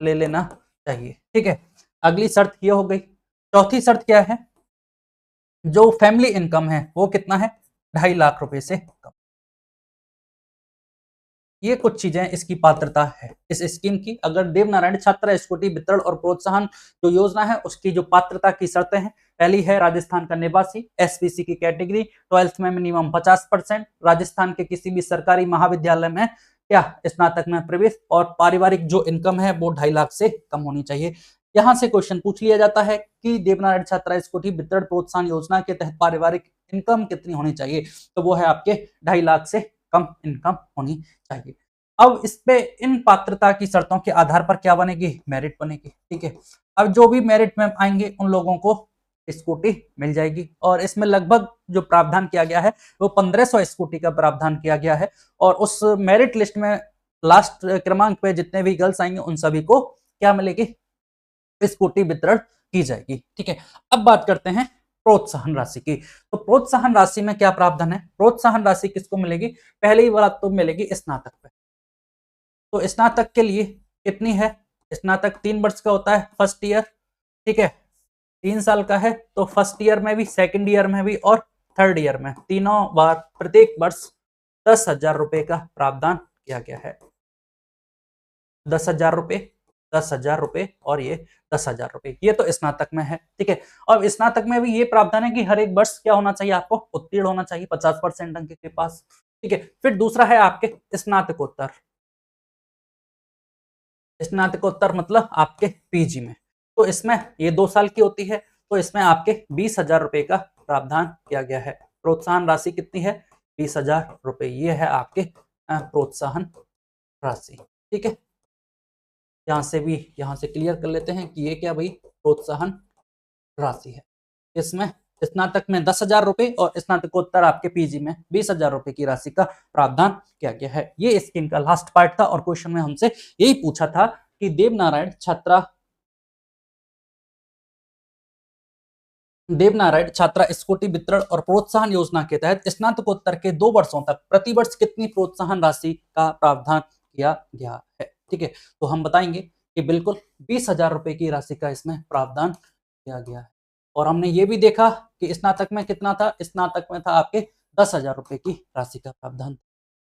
ले लेना चाहिए। ठीक है, अगली शर्त ये हो गई। चौथी शर्त क्या है? जो फैमिली इनकम है वो कितना है? 2.5 लाख रुपए से कम। ये कुछ चीजें इसकी पात्रता है इस स्कीम की। अगर देवनारायण छात्रा स्कूटी वितरण और प्रोत्साहन जो योजना है उसकी जो पात्रता की शर्तें हैं, पहली है राजस्थान का निवासी, एसबीसी की कैटेगरी, 12th में मिनिमम 50%, राजस्थान के किसी भी सरकारी महाविद्यालय में क्या स्नातक में प्रवेश, और पारिवारिक जो इनकम है वो 2.5 लाख से कम होनी चाहिए। यहाँ से क्वेश्चन पूछ लिया जाता है कि देवनारायण छात्रा स्कूटी वितरण प्रोत्साहन योजना के तहत पारिवारिक इनकम कितनी होनी चाहिए, तो वो है आपके 2.5 लाख से कम इनकम होनी चाहिए। अब इस पे इन पात्रता की शर्तों के आधार पर क्या बनेगी? मेरिट बनेगी। ठीक है, अब जो भी मेरिट में आएंगे उन लोगों को स्कूटी मिल जाएगी, और इसमें लगभग जो प्रावधान किया गया है वो 1500 स्कूटी का प्रावधान किया गया है, और उस मेरिट लिस्ट में लास्ट क्रमांक पे जितने भी गर्ल्स आएंगे उन सभी को क्या मिलेगी? स्कूटी वितरण की जाएगी। ठीक है, अब बात करते हैं प्रोत्साहन राशि की। तो प्रोत्साहन राशि में क्या प्रावधान है? प्रोत्साहन राशि किसको मिलेगी? पहली बात तो मिलेगी स्नातक पे। तो स्नातक के लिए कितनी है? स्नातक 3 वर्ष का होता है, फर्स्ट ईयर। ठीक है, 3 साल का है, तो फर्स्ट ईयर में भी, सेकंड ईयर में भी और थर्ड ईयर में, तीनों बार प्रत्येक वर्ष 10,000 रुपए का प्रावधान किया गया है। 10,000 रुपए, 10,000 रुपए और ये 10,000 रुपए, ये तो स्नातक में है। ठीक है, और स्नातक में भी ये प्रावधान है कि हर एक वर्ष क्या होना चाहिए? आपको उत्तीर्ण होना चाहिए 50% अंक के पास। ठीक है, फिर दूसरा है आपके स्नातकोत्तर। स्नातकोत्तर मतलब आपके पीजी में, तो इसमें ये 2 साल की होती है, तो इसमें आपके 20,000 रुपए का प्रावधान किया गया है। प्रोत्साहन राशि कितनी है? 20,000 रुपए, ये है आपके प्रोत्साहन राशि। ठीक है, यहाँ से क्लियर कर लेते हैं कि ये क्या भाई? प्रोत्साहन राशि है। इसमें स्नातक में 10,000 रुपए और स्नातकोत्तर आपके पीजी में 20,000 रुपए की राशि का प्रावधान किया गया है। ये स्कीम का लास्ट पार्ट था, और क्वेश्चन में हमसे यही पूछा था कि देवनारायण छात्रा स्कूटी वितरण और प्रोत्साहन योजना के तहत स्नातकोत्तर के 2 वर्षों तक प्रतिवर्ष कितनी प्रोत्साहन राशि का प्रावधान किया गया है? ठीक है, तो हम बताएंगे कि बिल्कुल 20,000 रुपए की राशि का इसमें प्रावधान किया गया है। और हमने ये भी देखा कि स्नातक में कितना था? स्नातक में था आपके 10,000 रुपए की राशि का प्रावधान।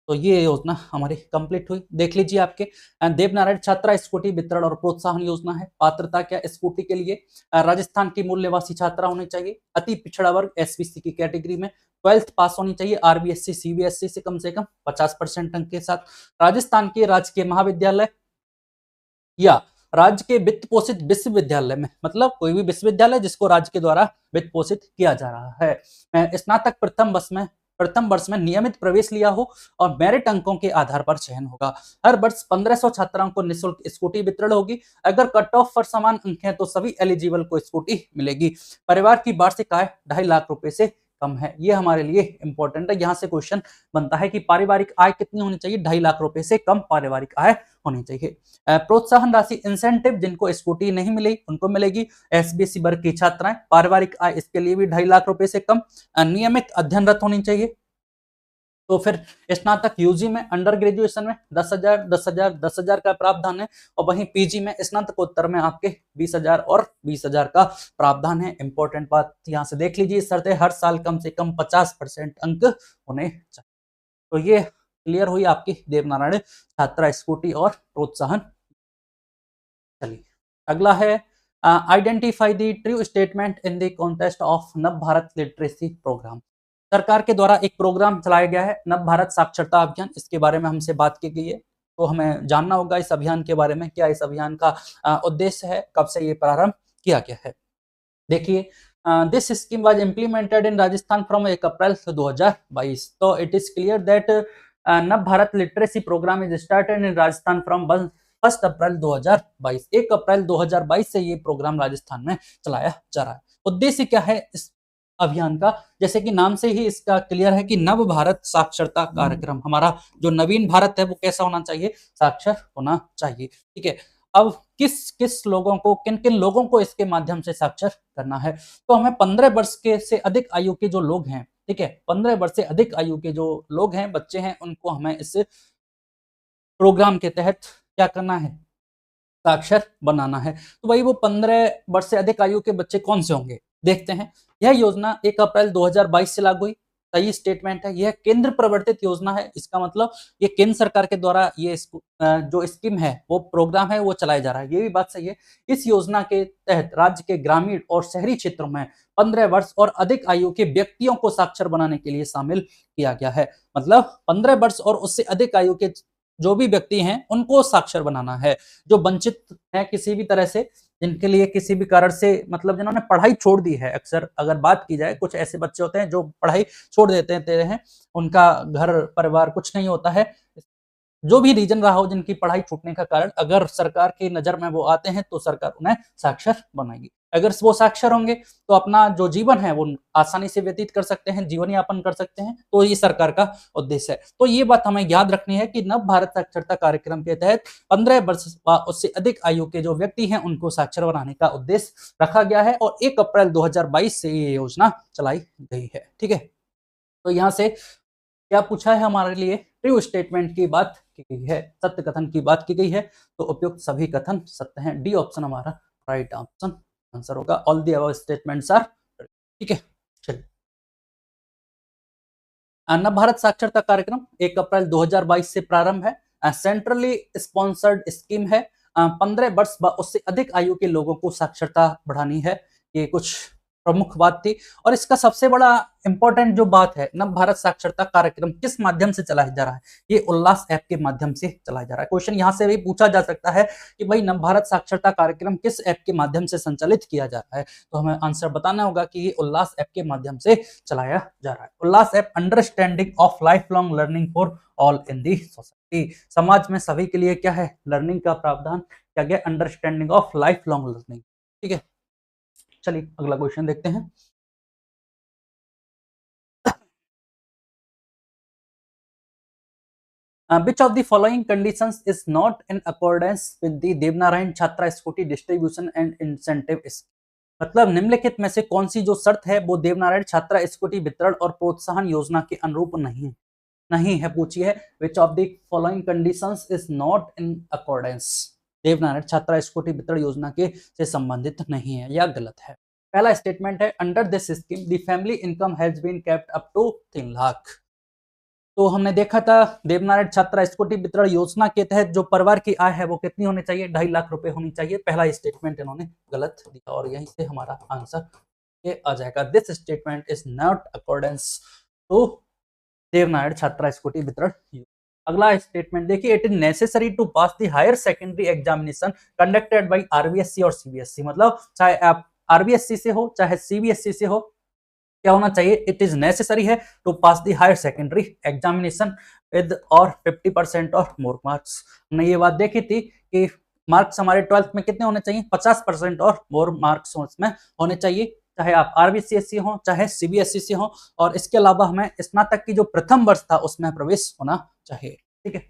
तो ये योजना हमारी कंप्लीट हुई। देख लीजिए आपके देवनारायण छात्रा स्कूटी वितरण और प्रोत्साहन योजना है। पात्रता क्या? स्कूटी के लिए राजस्थान की मूल निवासी छात्रा होनी चाहिए, अति पिछड़ा वर्ग एसबीसी की कैटेगरी में, 12th पास होनी चाहिए, आरबीएससी सीबीएसई से कम 50% अंक के साथ, राजस्थान के राजकीय महाविद्यालय या राज्य के वित्त पोषित विश्वविद्यालय में, मतलब कोई भी विश्वविद्यालय जिसको राज्य के द्वारा वित्त पोषित किया जा रहा है, स्नातक प्रथम वर्ष में नियमित प्रवेश लिया हो और मेरिट अंकों के आधार पर चयन होगा। हर वर्ष 1500 छात्राओं को निःशुल्क स्कूटी वितरण होगी। अगर कट ऑफ पर समान अंक हैं तो सभी एलिजिबल को स्कूटी मिलेगी। परिवार की वार्षिक आय 2.5 लाख रुपए से कम है। ये हमारे लिए इंपॉर्टेंट है। यहाँ से क्वेश्चन बनता है कि पारिवारिक आय कितनी होनी चाहिए? 2.5 लाख रुपए से कम पारिवारिक आय होनी चाहिए। प्रोत्साहन राशि इंसेंटिव जिनको स्कूटी नहीं मिली उनको मिलेगी। एसबीसी वर्ग की छात्राएं, पारिवारिक आय इसके लिए भी 2.5 लाख रुपए से कम, नियमित अध्ययनरत होनी चाहिए। तो फिर स्नातक यूजी में, अंडर ग्रेजुएशन में 10,000 10,000 10,000 का प्रावधान है, और वहीं पीजी में स्नातकोत्तर में आपके 20,000 और 20,000 का प्रावधान है। इंपॉर्टेंट बात यहाँ से देख लीजिए, शर्तें हर साल कम से कम 50% अंक होने चाहिए। तो ये क्लियर हुई आपकी देवनारायण छात्रा स्कूटी और प्रोत्साहन। चलिए अगला है identify the true statement in the contest of नव भारत लिटरेसी प्रोग्राम। सरकार के द्वारा एक प्रोग्राम चलाया गया है, नव भारत साक्षरता अभियान। इसके बारे में हमसे बात की गई है, तो हमें जानना होगा इस अभियान के बारे में, क्या इस अभियान का उद्देश्य है, कब से ये प्रारंभ किया गया है। देखिए, this scheme was implemented in Rajasthan from 1 April 2022। तो it is clear that Nav Bharat literacy program is started in Rajasthan from 1 April 2022। 1 April 2022 से ये प्रोग्राम राजस्थान में चलाया जा रहा है। उद्देश्य क्या है इस अभियान का? जैसे कि नाम से ही इसका क्लियर है कि नव भारत साक्षरता कार्यक्रम, हमारा जो नवीन भारत है वो कैसा होना चाहिए? साक्षर होना चाहिए। ठीक है, अब किस किस लोगों को, किन किन लोगों को इसके माध्यम से साक्षर करना है? तो हमें 15 वर्ष के से अधिक आयु के जो लोग हैं, ठीक है, 15 वर्ष से अधिक आयु के जो लोग हैं, बच्चे हैं, उनको हमें इस प्रोग्राम के तहत क्या करना है, साक्षर बनाना है। तो भाई वो 15 वर्ष से अधिक आयु के बच्चे कौन से होंगे, देखते हैं। यह योजना 1 अप्रैल 2022 से लागू हुई, सही स्टेटमेंट है। यह केंद्र प्रवर्तित योजना है, इसका मतलब ये केंद्र सरकार के द्वारा ये जो स्कीम है, वो प्रोग्राम है, वो चलाया जा रहा है, ये भी बात सही है। इस योजना के तहत राज्य के ग्रामीण और शहरी क्षेत्रों में 15 वर्ष और अधिक आयु के व्यक्तियों को साक्षर बनाने के लिए शामिल किया गया है। मतलब 15 वर्ष और उससे अधिक आयु के जो भी व्यक्ति हैं उनको साक्षर बनाना है। जो वंचित है किसी भी तरह से, जिनके लिए किसी भी कारण से, मतलब जिन्होंने पढ़ाई छोड़ दी है, अक्सर अगर बात की जाए, कुछ ऐसे बच्चे होते हैं जो पढ़ाई छोड़ देते हैं, उनका घर परिवार कुछ नहीं होता है, जो भी रीजन रहा हो जिनकी पढ़ाई छूटने का कारण, अगर सरकार की नजर में वो आते हैं तो सरकार उन्हें साक्षर बनाएगी। अगर वो साक्षर होंगे तो अपना जो जीवन है वो आसानी से व्यतीत कर सकते हैं, जीवन यापन कर सकते हैं, तो ये सरकार का उद्देश्य है। तो ये बात हमें याद रखनी है कि नव भारत साक्षरता कार्यक्रम के तहत 15 वर्ष उससे अधिक आयु के जो व्यक्ति हैं उनको साक्षर बनाने का उद्देश्य रखा गया है और 1 अप्रैल 2022 से ये योजना चलाई गई है। ठीक है, तो यहाँ से क्या पूछा है हमारे लिए, ट्रू स्टेटमेंट की बात की गई है, सत्य कथन की बात की गई है, तो उपयुक्त सभी कथन सत्य हैं। डी ऑप्शन हमारा राइट ऑप्शन आंसर होगा, all the above statements are. ठीक है, चलिए। नव भारत साक्षरता कार्यक्रम 1 अप्रैल 2022 से प्रारंभ है, सेंट्रली स्पॉन्सर्ड स्कीम है। 15 वर्ष व उससे अधिक आयु के लोगों को साक्षरता बढ़ानी है, ये कुछ प्रमुख बात थी। और इसका सबसे बड़ा इंपॉर्टेंट जो बात है, नव भारत साक्षरता कार्यक्रम किस माध्यम से चलाया जा रहा है, ये उल्लास ऐप के माध्यम से चलाया जा रहा है। क्वेश्चन यहाँ से भी पूछा जा सकता है कि भाई नव भारत साक्षरता कार्यक्रम किस ऐप के माध्यम से संचालित किया जा रहा है, तो हमें आंसर बताना होगा कि ये उल्लास ऐप के माध्यम से चलाया जा रहा है। Ullas app understanding of life long learning for all in the society, समाज में सभी के लिए क्या है, लर्निंग का प्रावधान किया गया, understanding of life long learning. ठीक है, चलिए अगला क्वेश्चन देखते हैं। Which of the following conditions is not in accordance with the Devnarayan छात्रा scooty distribution and incentive scheme, मतलब निम्नलिखित में से कौन सी जो शर्त है वो देवनारायण छात्रा स्कूटी वितरण और प्रोत्साहन योजना के अनुरूप नहीं है पूछी है। Which of the following conditions is not in accordance, Devnarayan छात्रा स्कूटी वितरण योजना के से संबंधित नहीं है या गलत है। पहला स्टेटमेंट है, under this scheme the family income has been kept up to 3 lakh. तो हमने देखा था देवनारायण छात्रा स्कूटी वितरण योजना के तहत जो परिवार की आय है वो कितनी होनी चाहिए, 2.5 लाख रुपए होनी चाहिए। पहला स्टेटमेंट इन्होंने गलत दिया और यहीं से हमारा आंसर ये आ जाएगा, this statement is not accordance to Devnarayan छात्रा स्कूटी वितरण। अगला स्टेटमेंट देखिए, it is necessary to pass the higher secondary examination conducted by RBSC और सीबीएसई, मतलब चाहे आप आरबीएससी से हो चाहे सीबीएसई से हो, क्या होना चाहिए, इट इज नेसेसरी है to pass the higher secondary examination with और 50% और मोर मार्क्स। हमने ये बात देखी थी कि मार्क्स हमारे 12th में कितने होने चाहिए, 50% और मोर मार्क्स उसमें होने चाहिए, चाहे आप आरबीसीएसई हो चाहे सीबीएसई से हो। और इसके अलावा हमें स्नातक की जो प्रथम वर्ष था उसमें प्रवेश होना चाहिए। ठीक है,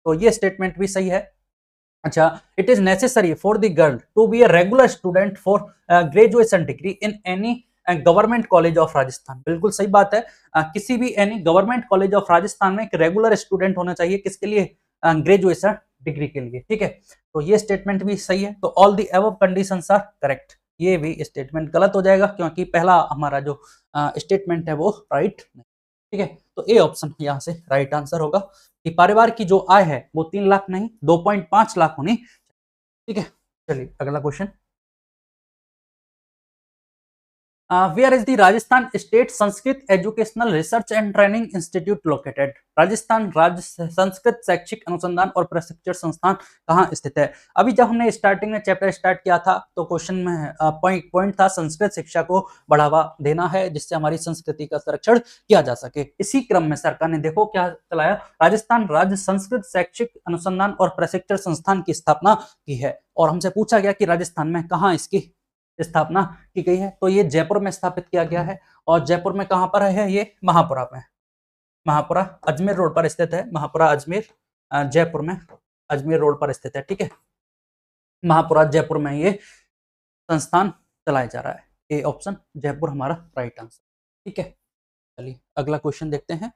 तो ये स्टेटमेंट भी सही है। अच्छा, it is necessary for the girl to be a regular student for graduation degree in any government college of Rajasthan, बिल्कुल सही बात है। किसी भी any government college of Rajasthan में एक रेगुलर स्टूडेंट होना चाहिए, किसके लिए, ग्रेजुएशन डिग्री के लिए। ठीक है, तो ये स्टेटमेंट भी सही है। तो all the above conditions are correct, ये भी स्टेटमेंट गलत हो जाएगा क्योंकि पहला हमारा जो स्टेटमेंट है वो राइट नहीं। ठीक है, तो ए ऑप्शन यहाँ से राइट आंसर होगा कि परिवार की जो आय है वो 3 लाख नहीं 2.5 लाख होनी। ठीक है, चलिए अगला question. Where is the Rajasthan State Sanskrit Educational Research and Training Institute located? Rajasthan राज्य संस्कृत शैक्षिक अनुसंधान और प्रशिक्षण संस्थान कहाँ स्थित है? अभी जब हमने स्टार्टिंग में चैप्टर स्टार्ट किया था तो क्वेश्चन में पॉइंट था संस्कृत शिक्षा को बढ़ावा देना है जिससे हमारी संस्कृति का संरक्षण किया जा सके। इसी क्रम में सरकार ने देखो क्या चलाया, राजस्थान राज्य संस्कृत शैक्षिक अनुसंधान और प्रशिक्षण संस्थान की स्थापना की है। और हमसे पूछा गया कि राजस्थान में कहाँ इसकी स्थापना की गई है, तो ये जयपुर में स्थापित किया गया है। और जयपुर में कहां पर है, ये महापुरा में, महापुरा अजमेर रोड पर स्थित है। महापुरा अजमेर जयपुर में अजमेर रोड पर स्थित है। ठीक है, महापुरा जयपुर में ये संस्थान चलाया जा रहा है। ए ऑप्शन जयपुर हमारा राइट आंसर। ठीक है, चलिए अगला क्वेश्चन देखते हैं।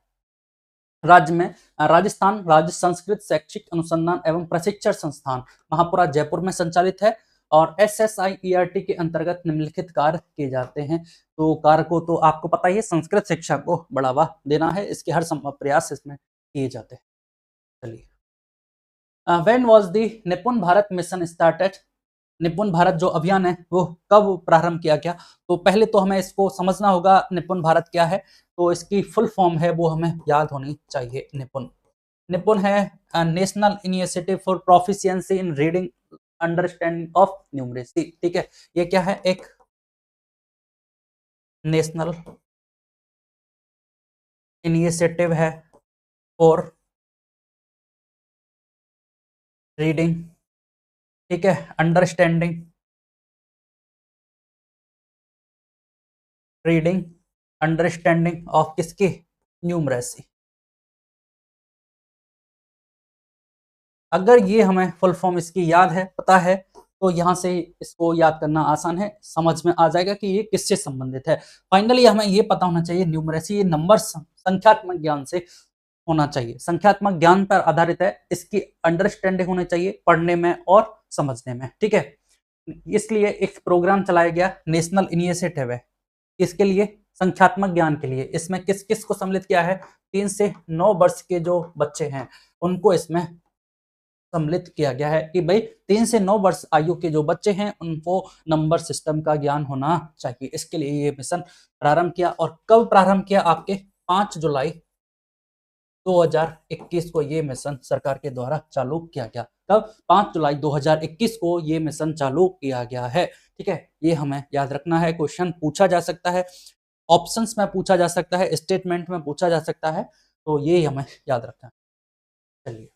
राज्य में राजस्थान राज्य संस्कृत शैक्षिक अनुसंधान एवं प्रशिक्षण संस्थान महापुरा जयपुर में संचालित है और SSIERT के अंतर्गत निम्नलिखित कार्य किए जाते हैं। तो कार्य को तो आपको पता ही है, संस्कृत शिक्षा को बढ़ावा देना है, इसके हर संभव प्रयास इसमें किए जाते हैं। चलिए, व्हेन वाज द निपुण भारत मिशन स्टार्टेड? निपुण भारत जो अभियान है वो कब प्रारंभ किया गया? तो पहले तो हमें इसको समझना होगा निपुण भारत क्या है, तो इसकी फुल फॉर्म है वो हमें याद होनी चाहिए। निपुण निपुण है national initiative for proficiency in reading understanding of numeracy. ठीक है, ये क्या है? एक नेशनल इनिशिएटिव है फॉर रीडिंग, ठीक है, अंडरस्टैंडिंग रीडिंग अंडरस्टैंडिंग ऑफ किसकी? न्यूमरेसी। अगर ये हमें फुल फॉर्म इसकी याद है, पता है, तो यहाँ से इसको याद करना आसान है, समझ में आ जाएगा कि ये किससे संबंधित है। फाइनली हमें ये पता होना चाहिए न्यूमरेसी ये नंबर संख्यात्मक ज्ञान से होना चाहिए, संख्यात्मक ज्ञान पर आधारित है, इसकी अंडरस्टैंडिंग होनी चाहिए पढ़ने में और समझने में। ठीक है, इसलिए एक प्रोग्राम चलाया गया, नेशनल इनिशिएटिव है, इसके लिए संख्यात्मक ज्ञान के लिए। इसमें किस किस को सम्मिलित किया है? 3 से 9 वर्ष के जो बच्चे हैं उनको इसमें सम्मिलित किया गया है कि भाई 3 से 9 वर्ष आयु के जो बच्चे हैं उनको नंबर सिस्टम का ज्ञान होना चाहिए। इसके लिए ये मिशन प्रारंभ किया। और कब प्रारंभ किया? आपके 5 जुलाई 2021 को ये मिशन सरकार के द्वारा चालू किया गया। कब? 5 जुलाई 2021 को ये मिशन चालू किया गया है। ठीक है, ये हमें याद रखना है, क्वेश्चन पूछा जा सकता है, ऑप्शंस में पूछा जा सकता है, स्टेटमेंट में पूछा जा सकता है, तो ये हमें याद रखना है। चलिए,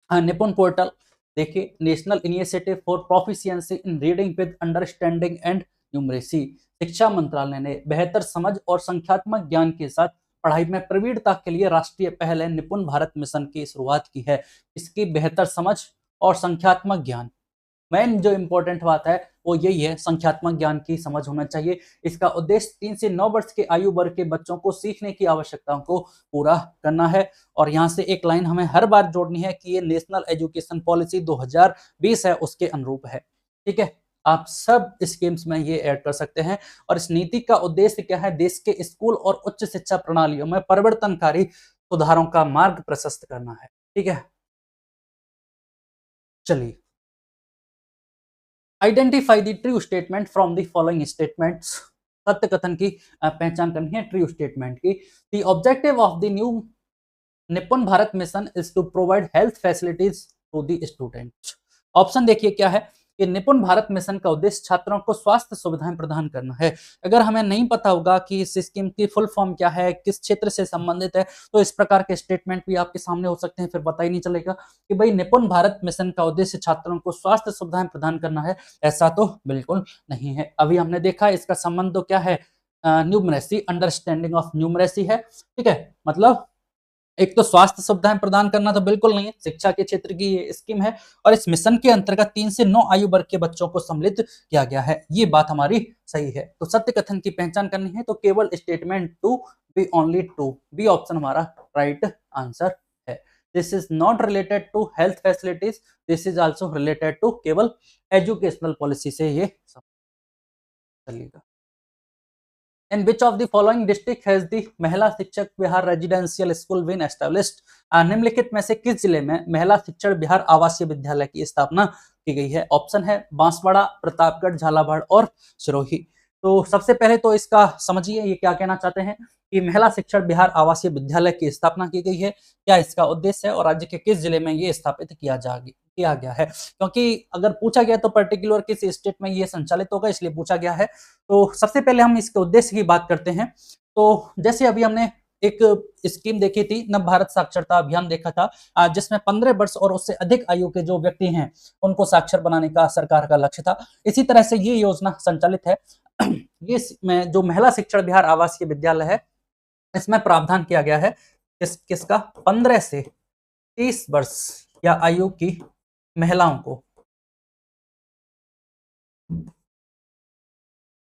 हाँ, निपुण पोर्टल देखिए, national initiative for proficiency in reading with understanding and numeracy. शिक्षा मंत्रालय ने बेहतर समझ और संख्यात्मक ज्ञान के साथ पढ़ाई में प्रवीणता के लिए राष्ट्रीय पहल निपुण भारत मिशन की शुरुआत की है। इसकी बेहतर समझ और संख्यात्मक ज्ञान, मेन जो इंपॉर्टेंट बात है वो यही है, संख्यात्मक ज्ञान की समझ होना चाहिए। इसका उद्देश्य 3 से 9 वर्ष के आयु वर्ग के बच्चों को सीखने की आवश्यकताओं को पूरा करना है। और यहाँ से एक लाइन हमें हर बार जोड़नी है कि ये नेशनल एजुकेशन पॉलिसी 2020 है, उसके अनुरूप है। ठीक है, आप सब स्कीम्स में ये ऐड कर सकते हैं। और इस नीति का उद्देश्य क्या है? देश के स्कूल और उच्च शिक्षा प्रणालियों में परिवर्तनकारी सुधारों का मार्ग प्रशस्त करना है। ठीक है, चलिए, identify the true statement from the following statements. सत्य कथन की पहचान करनी है ट्रू स्टेटमेंट की। The objective of the new Nipun Bharat mission is to provide health facilities to the student. Option देखिए क्या है कि निपुण भारत मिशन का उद्देश्य छात्रों को स्वास्थ्य सुविधाएं प्रदान करना है। अगर हमें नहीं पता होगा कि इस स्कीम की फुल फॉर्म क्या है, किस क्षेत्र से संबंधित है, तो इस प्रकार के स्टेटमेंट भी आपके सामने हो सकते हैं, फिर पता ही नहीं चलेगा कि भाई निपुण भारत मिशन का उद्देश्य छात्रों को स्वास्थ्य सुविधाएं प्रदान करना है। ऐसा तो बिल्कुल नहीं है। अभी हमने देखा इसका संबंध तो क्या है? न्यूमरेसी, अंडरस्टैंडिंग ऑफ न्यूमरेसी है। ठीक है, मतलब एक तो स्वास्थ्य सुविधाएं प्रदान करना तो बिल्कुल नहीं है, शिक्षा के क्षेत्र की ये स्कीम है। और इस मिशन के अंतर्गत 3 से 9 आयु वर्ग के बच्चों को सम्मिलित किया गया है। ये बात हमारी सही है। तो सत्य कथन की पहचान करनी है तो केवल statement two b only two, b option हमारा राइट आंसर है। This is not related to health facilities, this is also related to केवल एजुकेशनल पॉलिसी से ये चलेगा। In which of the following district has the महिला शिक्षक Bihar residential school been established? निम्नलिखित में से किस जिले में महिला शिक्षण बिहार आवासीय विद्यालय की स्थापना की गई है? ऑप्शन है बांसवाड़ा, प्रतापगढ़, झालावाड़ और सिरोही। तो सबसे पहले तो इसका समझिए ये क्या कहना चाहते हैं कि महिला शिक्षण बिहार आवासीय विद्यालय की स्थापना की गई है, क्या इसका उद्देश्य है और राज्य के किस जिले में ये स्थापित किया गया है। क्योंकि अगर पूछा गया तो पर्टिकुलर किस स्टेट में ये संचालित होगा, इसलिए पूछा गया है। तो सबसे पहले हम इसके उद्देश्य की बात करते हैं। तो जैसे अभी हमने एक स्कीम देखी थी, नव भारत साक्षरता अभियान देखा था, जिसमें 15 वर्ष और उससे अधिक आयु के जो व्यक्ति हैं उनको साक्षर बनाने का सरकार का लक्ष्य था। इसी तरह से ये योजना संचालित है। ये में जो महिला शिक्षण बिहार आवासीय विद्यालय है, इसमें प्रावधान किया गया है किसका? 15 से 30 वर्ष या आयु की महिलाओं को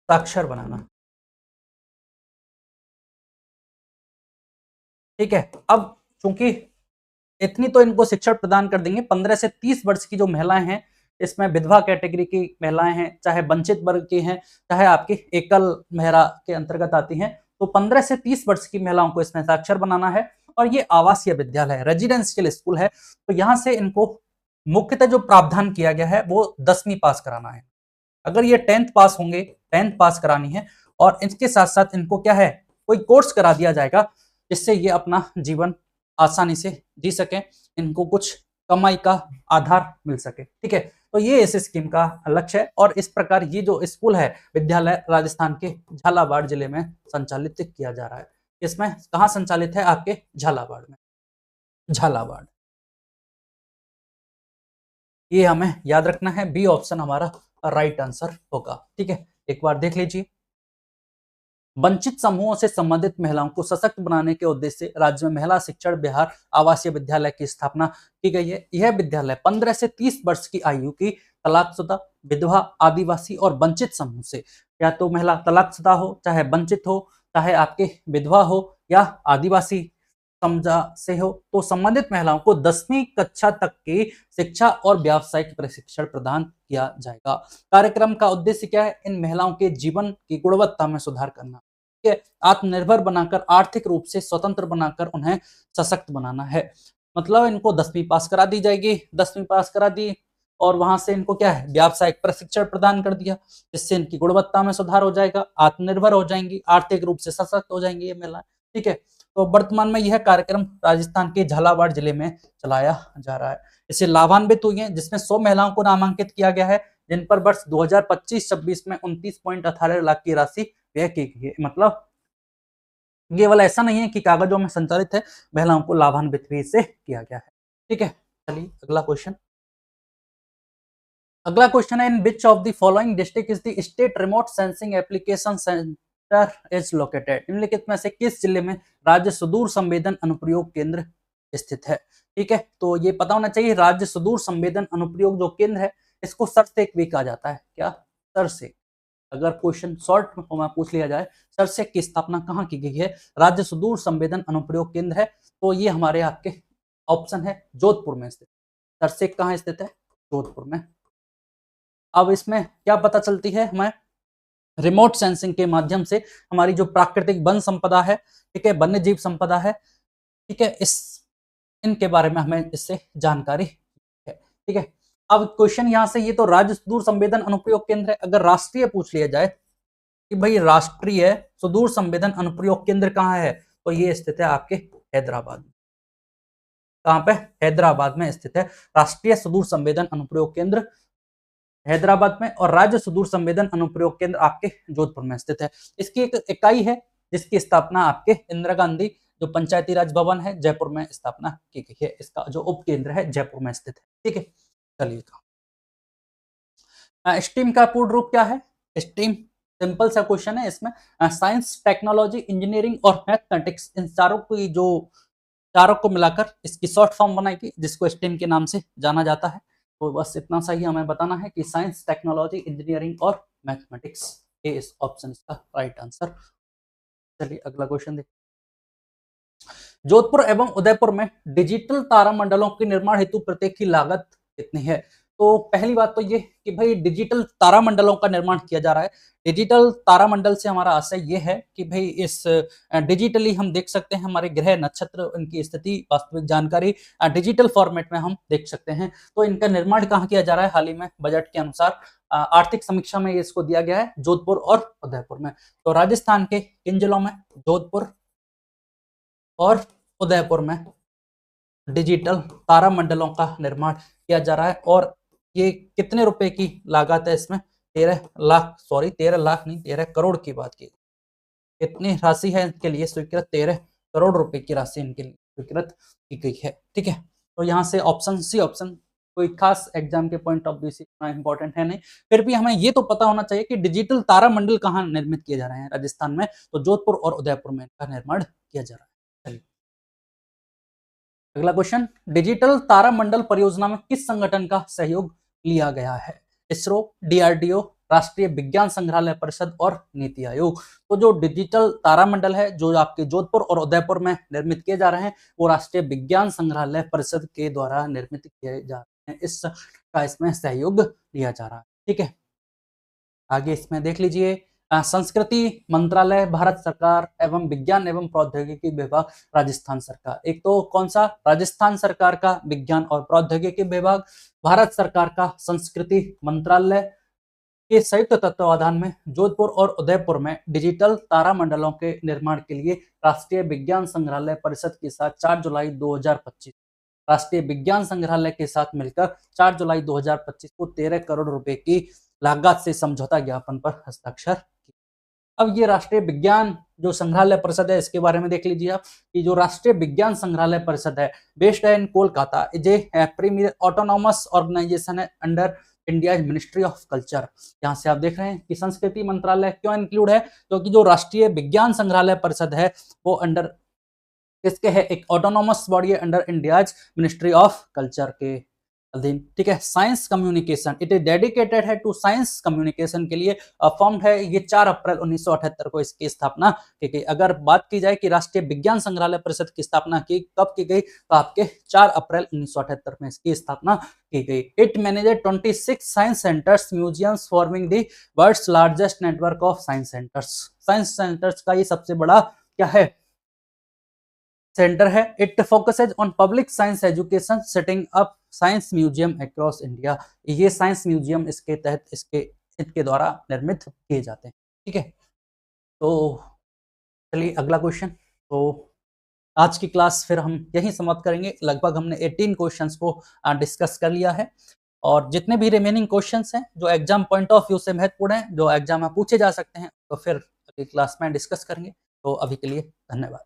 साक्षर बनाना। ठीक है, अब चूंकि इतनी तो इनको शिक्षण प्रदान कर देंगे। 15 से 30 वर्ष की जो महिलाएं हैं, इसमें विधवा कैटेगरी की महिलाएं हैं, चाहे वंचित वर्ग की हैं, चाहे आपकी एकल महिला के अंतर्गत आती हैं, तो 15 से 30 वर्ष की महिलाओं को इसमें साक्षर बनाना है। और ये आवासीय विद्यालय है, रेजिडेंशियल स्कूल है, तो यहाँ से इनको मुख्यतः जो प्रावधान किया गया है वो 10वीं पास कराना है। अगर ये 10th पास होंगे, 10th पास करानी है, और इसके साथ साथ इनको क्या है, कोई कोर्स करा दिया जाएगा जिससे ये अपना जीवन आसानी से जी सके, इनको कुछ कमाई का आधार मिल सके। ठीक है, तो ये इस स्कीम का लक्ष्य है। और इस प्रकार ये जो स्कूल है, विद्यालय राजस्थान के झालावाड़ जिले में संचालित किया जा रहा है। इसमें कहाँ संचालित है, आपके झालावाड़ में, झालावाड़। ये हमें याद रखना है, बी ऑप्शन हमारा राइट आंसर होगा। ठीक है, एक बार देख लीजिए। वंचित समूहों से संबंधित महिलाओं को सशक्त बनाने के उद्देश्य से राज्य में महिला शिक्षण बिहार आवासीय विद्यालय की स्थापना की गई है। यह विद्यालय 15 से 30 वर्ष की आयु की तलाकशुदा, विधवा, आदिवासी और वंचित समूह से, या तो महिला तलाकशुदा हो, चाहे वंचित हो, चाहे आपके विधवा हो या आदिवासी समजा से हो, तो संबंधित महिलाओं को 10वीं कक्षा तक की शिक्षा और व्यावसायिक प्रशिक्षण प्रदान किया जाएगा। कार्यक्रम का उद्देश्य क्या है, इन महिलाओं के जीवन की गुणवत्ता में सुधार करना, आत्मनिर्भर बनाकर, आर्थिक रूप से स्वतंत्र बनाकर उन्हें सशक्त बनाना है। मतलब इनको 10वीं पास करा दी जाएगी, 10वीं पास करा दी और वहां से इनको क्या है, व्यावसायिक प्रशिक्षण प्रदान कर दिया, जिससे इनकी गुणवत्ता में सुधार हो जाएगा, आत्मनिर्भर हो जाएंगी, आर्थिक रूप से सशक्त हो जाएंगी ये महिलाएं। ठीक है, तो वर्तमान में यह कार्यक्रम राजस्थान के झालावाड़ जिले में चलाया जा रहा है। इससे लाभान्वित हुई है, जिसमें 100 महिलाओं को नामांकित किया गया है, जिन पर वर्ष 2025-26 में 29.18 लाख की राशि व्यय की गई है। मतलब ये वाला ऐसा नहीं है कि कागजों में संचालित है, महिलाओं को लाभान्वित भी इससे किया गया है। ठीक है, चलिए अगला क्वेश्चन। अगला क्वेश्चन है, in which of the following district is the state remote sensing application centre is located. निम्नलिखित में से किस जिले में राज्य सुदूर संवेदन अनुप्रयोग केंद्र स्थित है। ठीक है, तो ये पता होना चाहिए, राज्य सुदूर संवेदन अनुप्रयोग जो केंद्र है, इसको सरसेक भी कहा जाता है। क्या, सरसेक। अगर क्वेश्चन शॉर्ट में पूछ लिया जाए, सरसेक की स्थापना कहाँ की गई है, राज्य सुदूर संवेदन अनुप्रयोग केंद्र है, तो ये हमारे आपके ऑप्शन है जोधपुर में स्थित। सरसेक कहाँ स्थित है, जोधपुर में। अब इसमें क्या पता चलती है हमें, रिमोट सेंसिंग के माध्यम से हमारी जो प्राकृतिक वन संपदा है, ठीक है, वन्य जीव संपदा है, ठीक है, इनके बारे में हमें इससे जानकारी है। ठीक है, अब क्वेश्चन यहां से, ये तो राज्य सुदूर संवेदन अनुप्रयोग केंद्र है। अगर राष्ट्रीय पूछ लिया जाए कि भाई राष्ट्रीय सुदूर संवेदन अनुप्रयोग केंद्र कहाँ है, तो ये स्थित है आपके हैदराबाद में। कहाँ पे, हैदराबाद में स्थित है राष्ट्रीय सुदूर संवेदन अनुप्रयोग केंद्र, हैदराबाद में। और राज्य सुदूर संवेदन अनुप्रयोग केंद्र आपके जोधपुर में स्थित है। इसकी एक इकाई है जिसकी स्थापना आपके इंदिरा गांधी जो पंचायती राज भवन है जयपुर में स्थापना की गई है। इसका जो उप केंद्र है जयपुर में स्थित है। ठीक है, चलिए, स्ट्रीम का पूर्ण रूप क्या है, स्ट्रीम सिंपल सा क्वेश्चन है। इसमें साइंस, टेक्नोलॉजी, इंजीनियरिंग और मैथमेटिक्स, इन चारों को मिलाकर इसकी शॉर्ट फॉर्म बनाई गई, जिसको स्ट्रीम के नाम से जाना जाता है। तो बस इतना सा ही हमें बताना है कि साइंस, टेक्नोलॉजी, इंजीनियरिंग और मैथमेटिक्स, ये इस ऑप्शन का राइट आंसर। चलिए अगला क्वेश्चन देखिए। जोधपुर एवं उदयपुर में डिजिटल तारामंडलों के निर्माण हेतु प्रत्येक की लागत कितनी है। तो पहली बात तो ये कि भाई डिजिटल तारामंडलों का निर्माण किया जा रहा है। डिजिटल तारामंडल से हमारा आशय ये है कि भाई इस डिजिटली हम देख सकते हैं हमारे ग्रह, नक्षत्र, उनकी स्थिति, वास्तविक जानकारी डिजिटल फॉर्मेट में हम देख सकते हैं। तो इनका निर्माण कहाँ किया जा रहा है, हाल ही में बजट के अनुसार आर्थिक समीक्षा में इसको दिया गया है जोधपुर और उदयपुर में। तो राजस्थान के किन जिलों में, जोधपुर और उदयपुर में डिजिटल तारामंडलों का निर्माण किया जा रहा है। और ये कितने रुपए की लागत है, इसमें 13 लाख नहीं, 13 करोड़ की बात की। कितनी राशि है इनके लिए स्वीकृत, 13 करोड़ रुपए की राशि इनके लिए स्वीकृत की गई है। ठीक है, तो यहाँ से ऑप्शन सी ऑप्शन कोई खास एग्जाम के पॉइंट ऑफ व्यू से इतना इंपॉर्टेंट है नहीं, फिर भी हमें ये तो पता होना चाहिए कि डिजिटल तारामंडल कहाँ निर्मित किए जा रहे हैं, राजस्थान में। तो जोधपुर और उदयपुर में इनका निर्माण किया जा रहा है। अगला क्वेश्चन, डिजिटल तारामंडल परियोजना में किस संगठन का सहयोग लिया गया है, इसरो, डीआरडीओ, राष्ट्रीय विज्ञान संग्रहालय परिषद और नीति आयोग। तो जो डिजिटल तारामंडल है जो आपके जोधपुर और उदयपुर में निर्मित किए जा रहे हैं वो राष्ट्रीय विज्ञान संग्रहालय परिषद के द्वारा निर्मित किए जा रहे हैं, इसका इसमें सहयोग दिया जा रहा है। ठीक है, आगे इसमें देख लीजिए संस्कृति मंत्रालय भारत सरकार एवं विज्ञान एवं प्रौद्योगिकी विभाग राजस्थान सरकार। एक तो कौन सा, राजस्थान सरकार का विज्ञान और प्रौद्योगिकी विभाग, भारत सरकार का संस्कृति मंत्रालय के संयुक्त तत्वावधान में जोधपुर और उदयपुर में डिजिटल तारामंडलों के निर्माण के लिए राष्ट्रीय विज्ञान संग्रहालय परिषद के साथ 4 जुलाई 2025 राष्ट्रीय विज्ञान संग्रहालय के साथ मिलकर 4 जुलाई 2025 को 13 करोड़ रुपए की लागत से समझौता ज्ञापन पर हस्ताक्षर किया। अब ये राष्ट्रीय विज्ञान जो संग्रहालय परिषद है इसके बारे में देख लीजिए आप कि जो राष्ट्रीय विज्ञान संग्रहालय परिषद है बेस्ड है इन कोलकाता, ये प्रीमियर ऑटोनॉमस ऑर्गेनाइजेशन है under India ministry of culture. यहाँ से आप देख रहे हैं कि संस्कृति मंत्रालय क्यों इंक्लूड है, क्योंकि जो राष्ट्रीय विज्ञान संग्रहालय परिषद है वो अंडर किसके है, एक ऑटोनॉमस बॉडी है under India's ministry of culture के अधीन। ठीक है, science communication it is dedicated है टू साइंस कम्युनिकेशन के लिए फॉर्म्ड है। ये 4 अप्रैल 1978 को इसकी स्थापना की गई। अगर बात की जाए कि राष्ट्रीय विज्ञान संग्रहालय परिषद की स्थापना की कब की गई तो आपके 4 अप्रैल 1978 में इसकी स्थापना की गई। It managed 26 science centres museums forming the world's largest network of science centres. Science centres का ये सबसे बड़ा क्या है, सेंटर है। It focuses on public science education setting up science museum across India. ये साइंस म्यूजियम इसके तहत इसके द्वारा निर्मित किए जाते हैं। ठीक है, तो चलिए अगला क्वेश्चन। तो आज की क्लास फिर हम यहीं समाप्त करेंगे। लगभग हमने 18 क्वेश्चंस को डिस्कस कर लिया है और जितने भी रिमेनिंग क्वेश्चंस हैं जो एग्जाम पॉइंट ऑफ व्यू से महत्वपूर्ण हैं, जो एग्जाम में पूछे जा सकते हैं, तो फिर अगली क्लास में डिस्कस करेंगे। तो अभी के लिए धन्यवाद।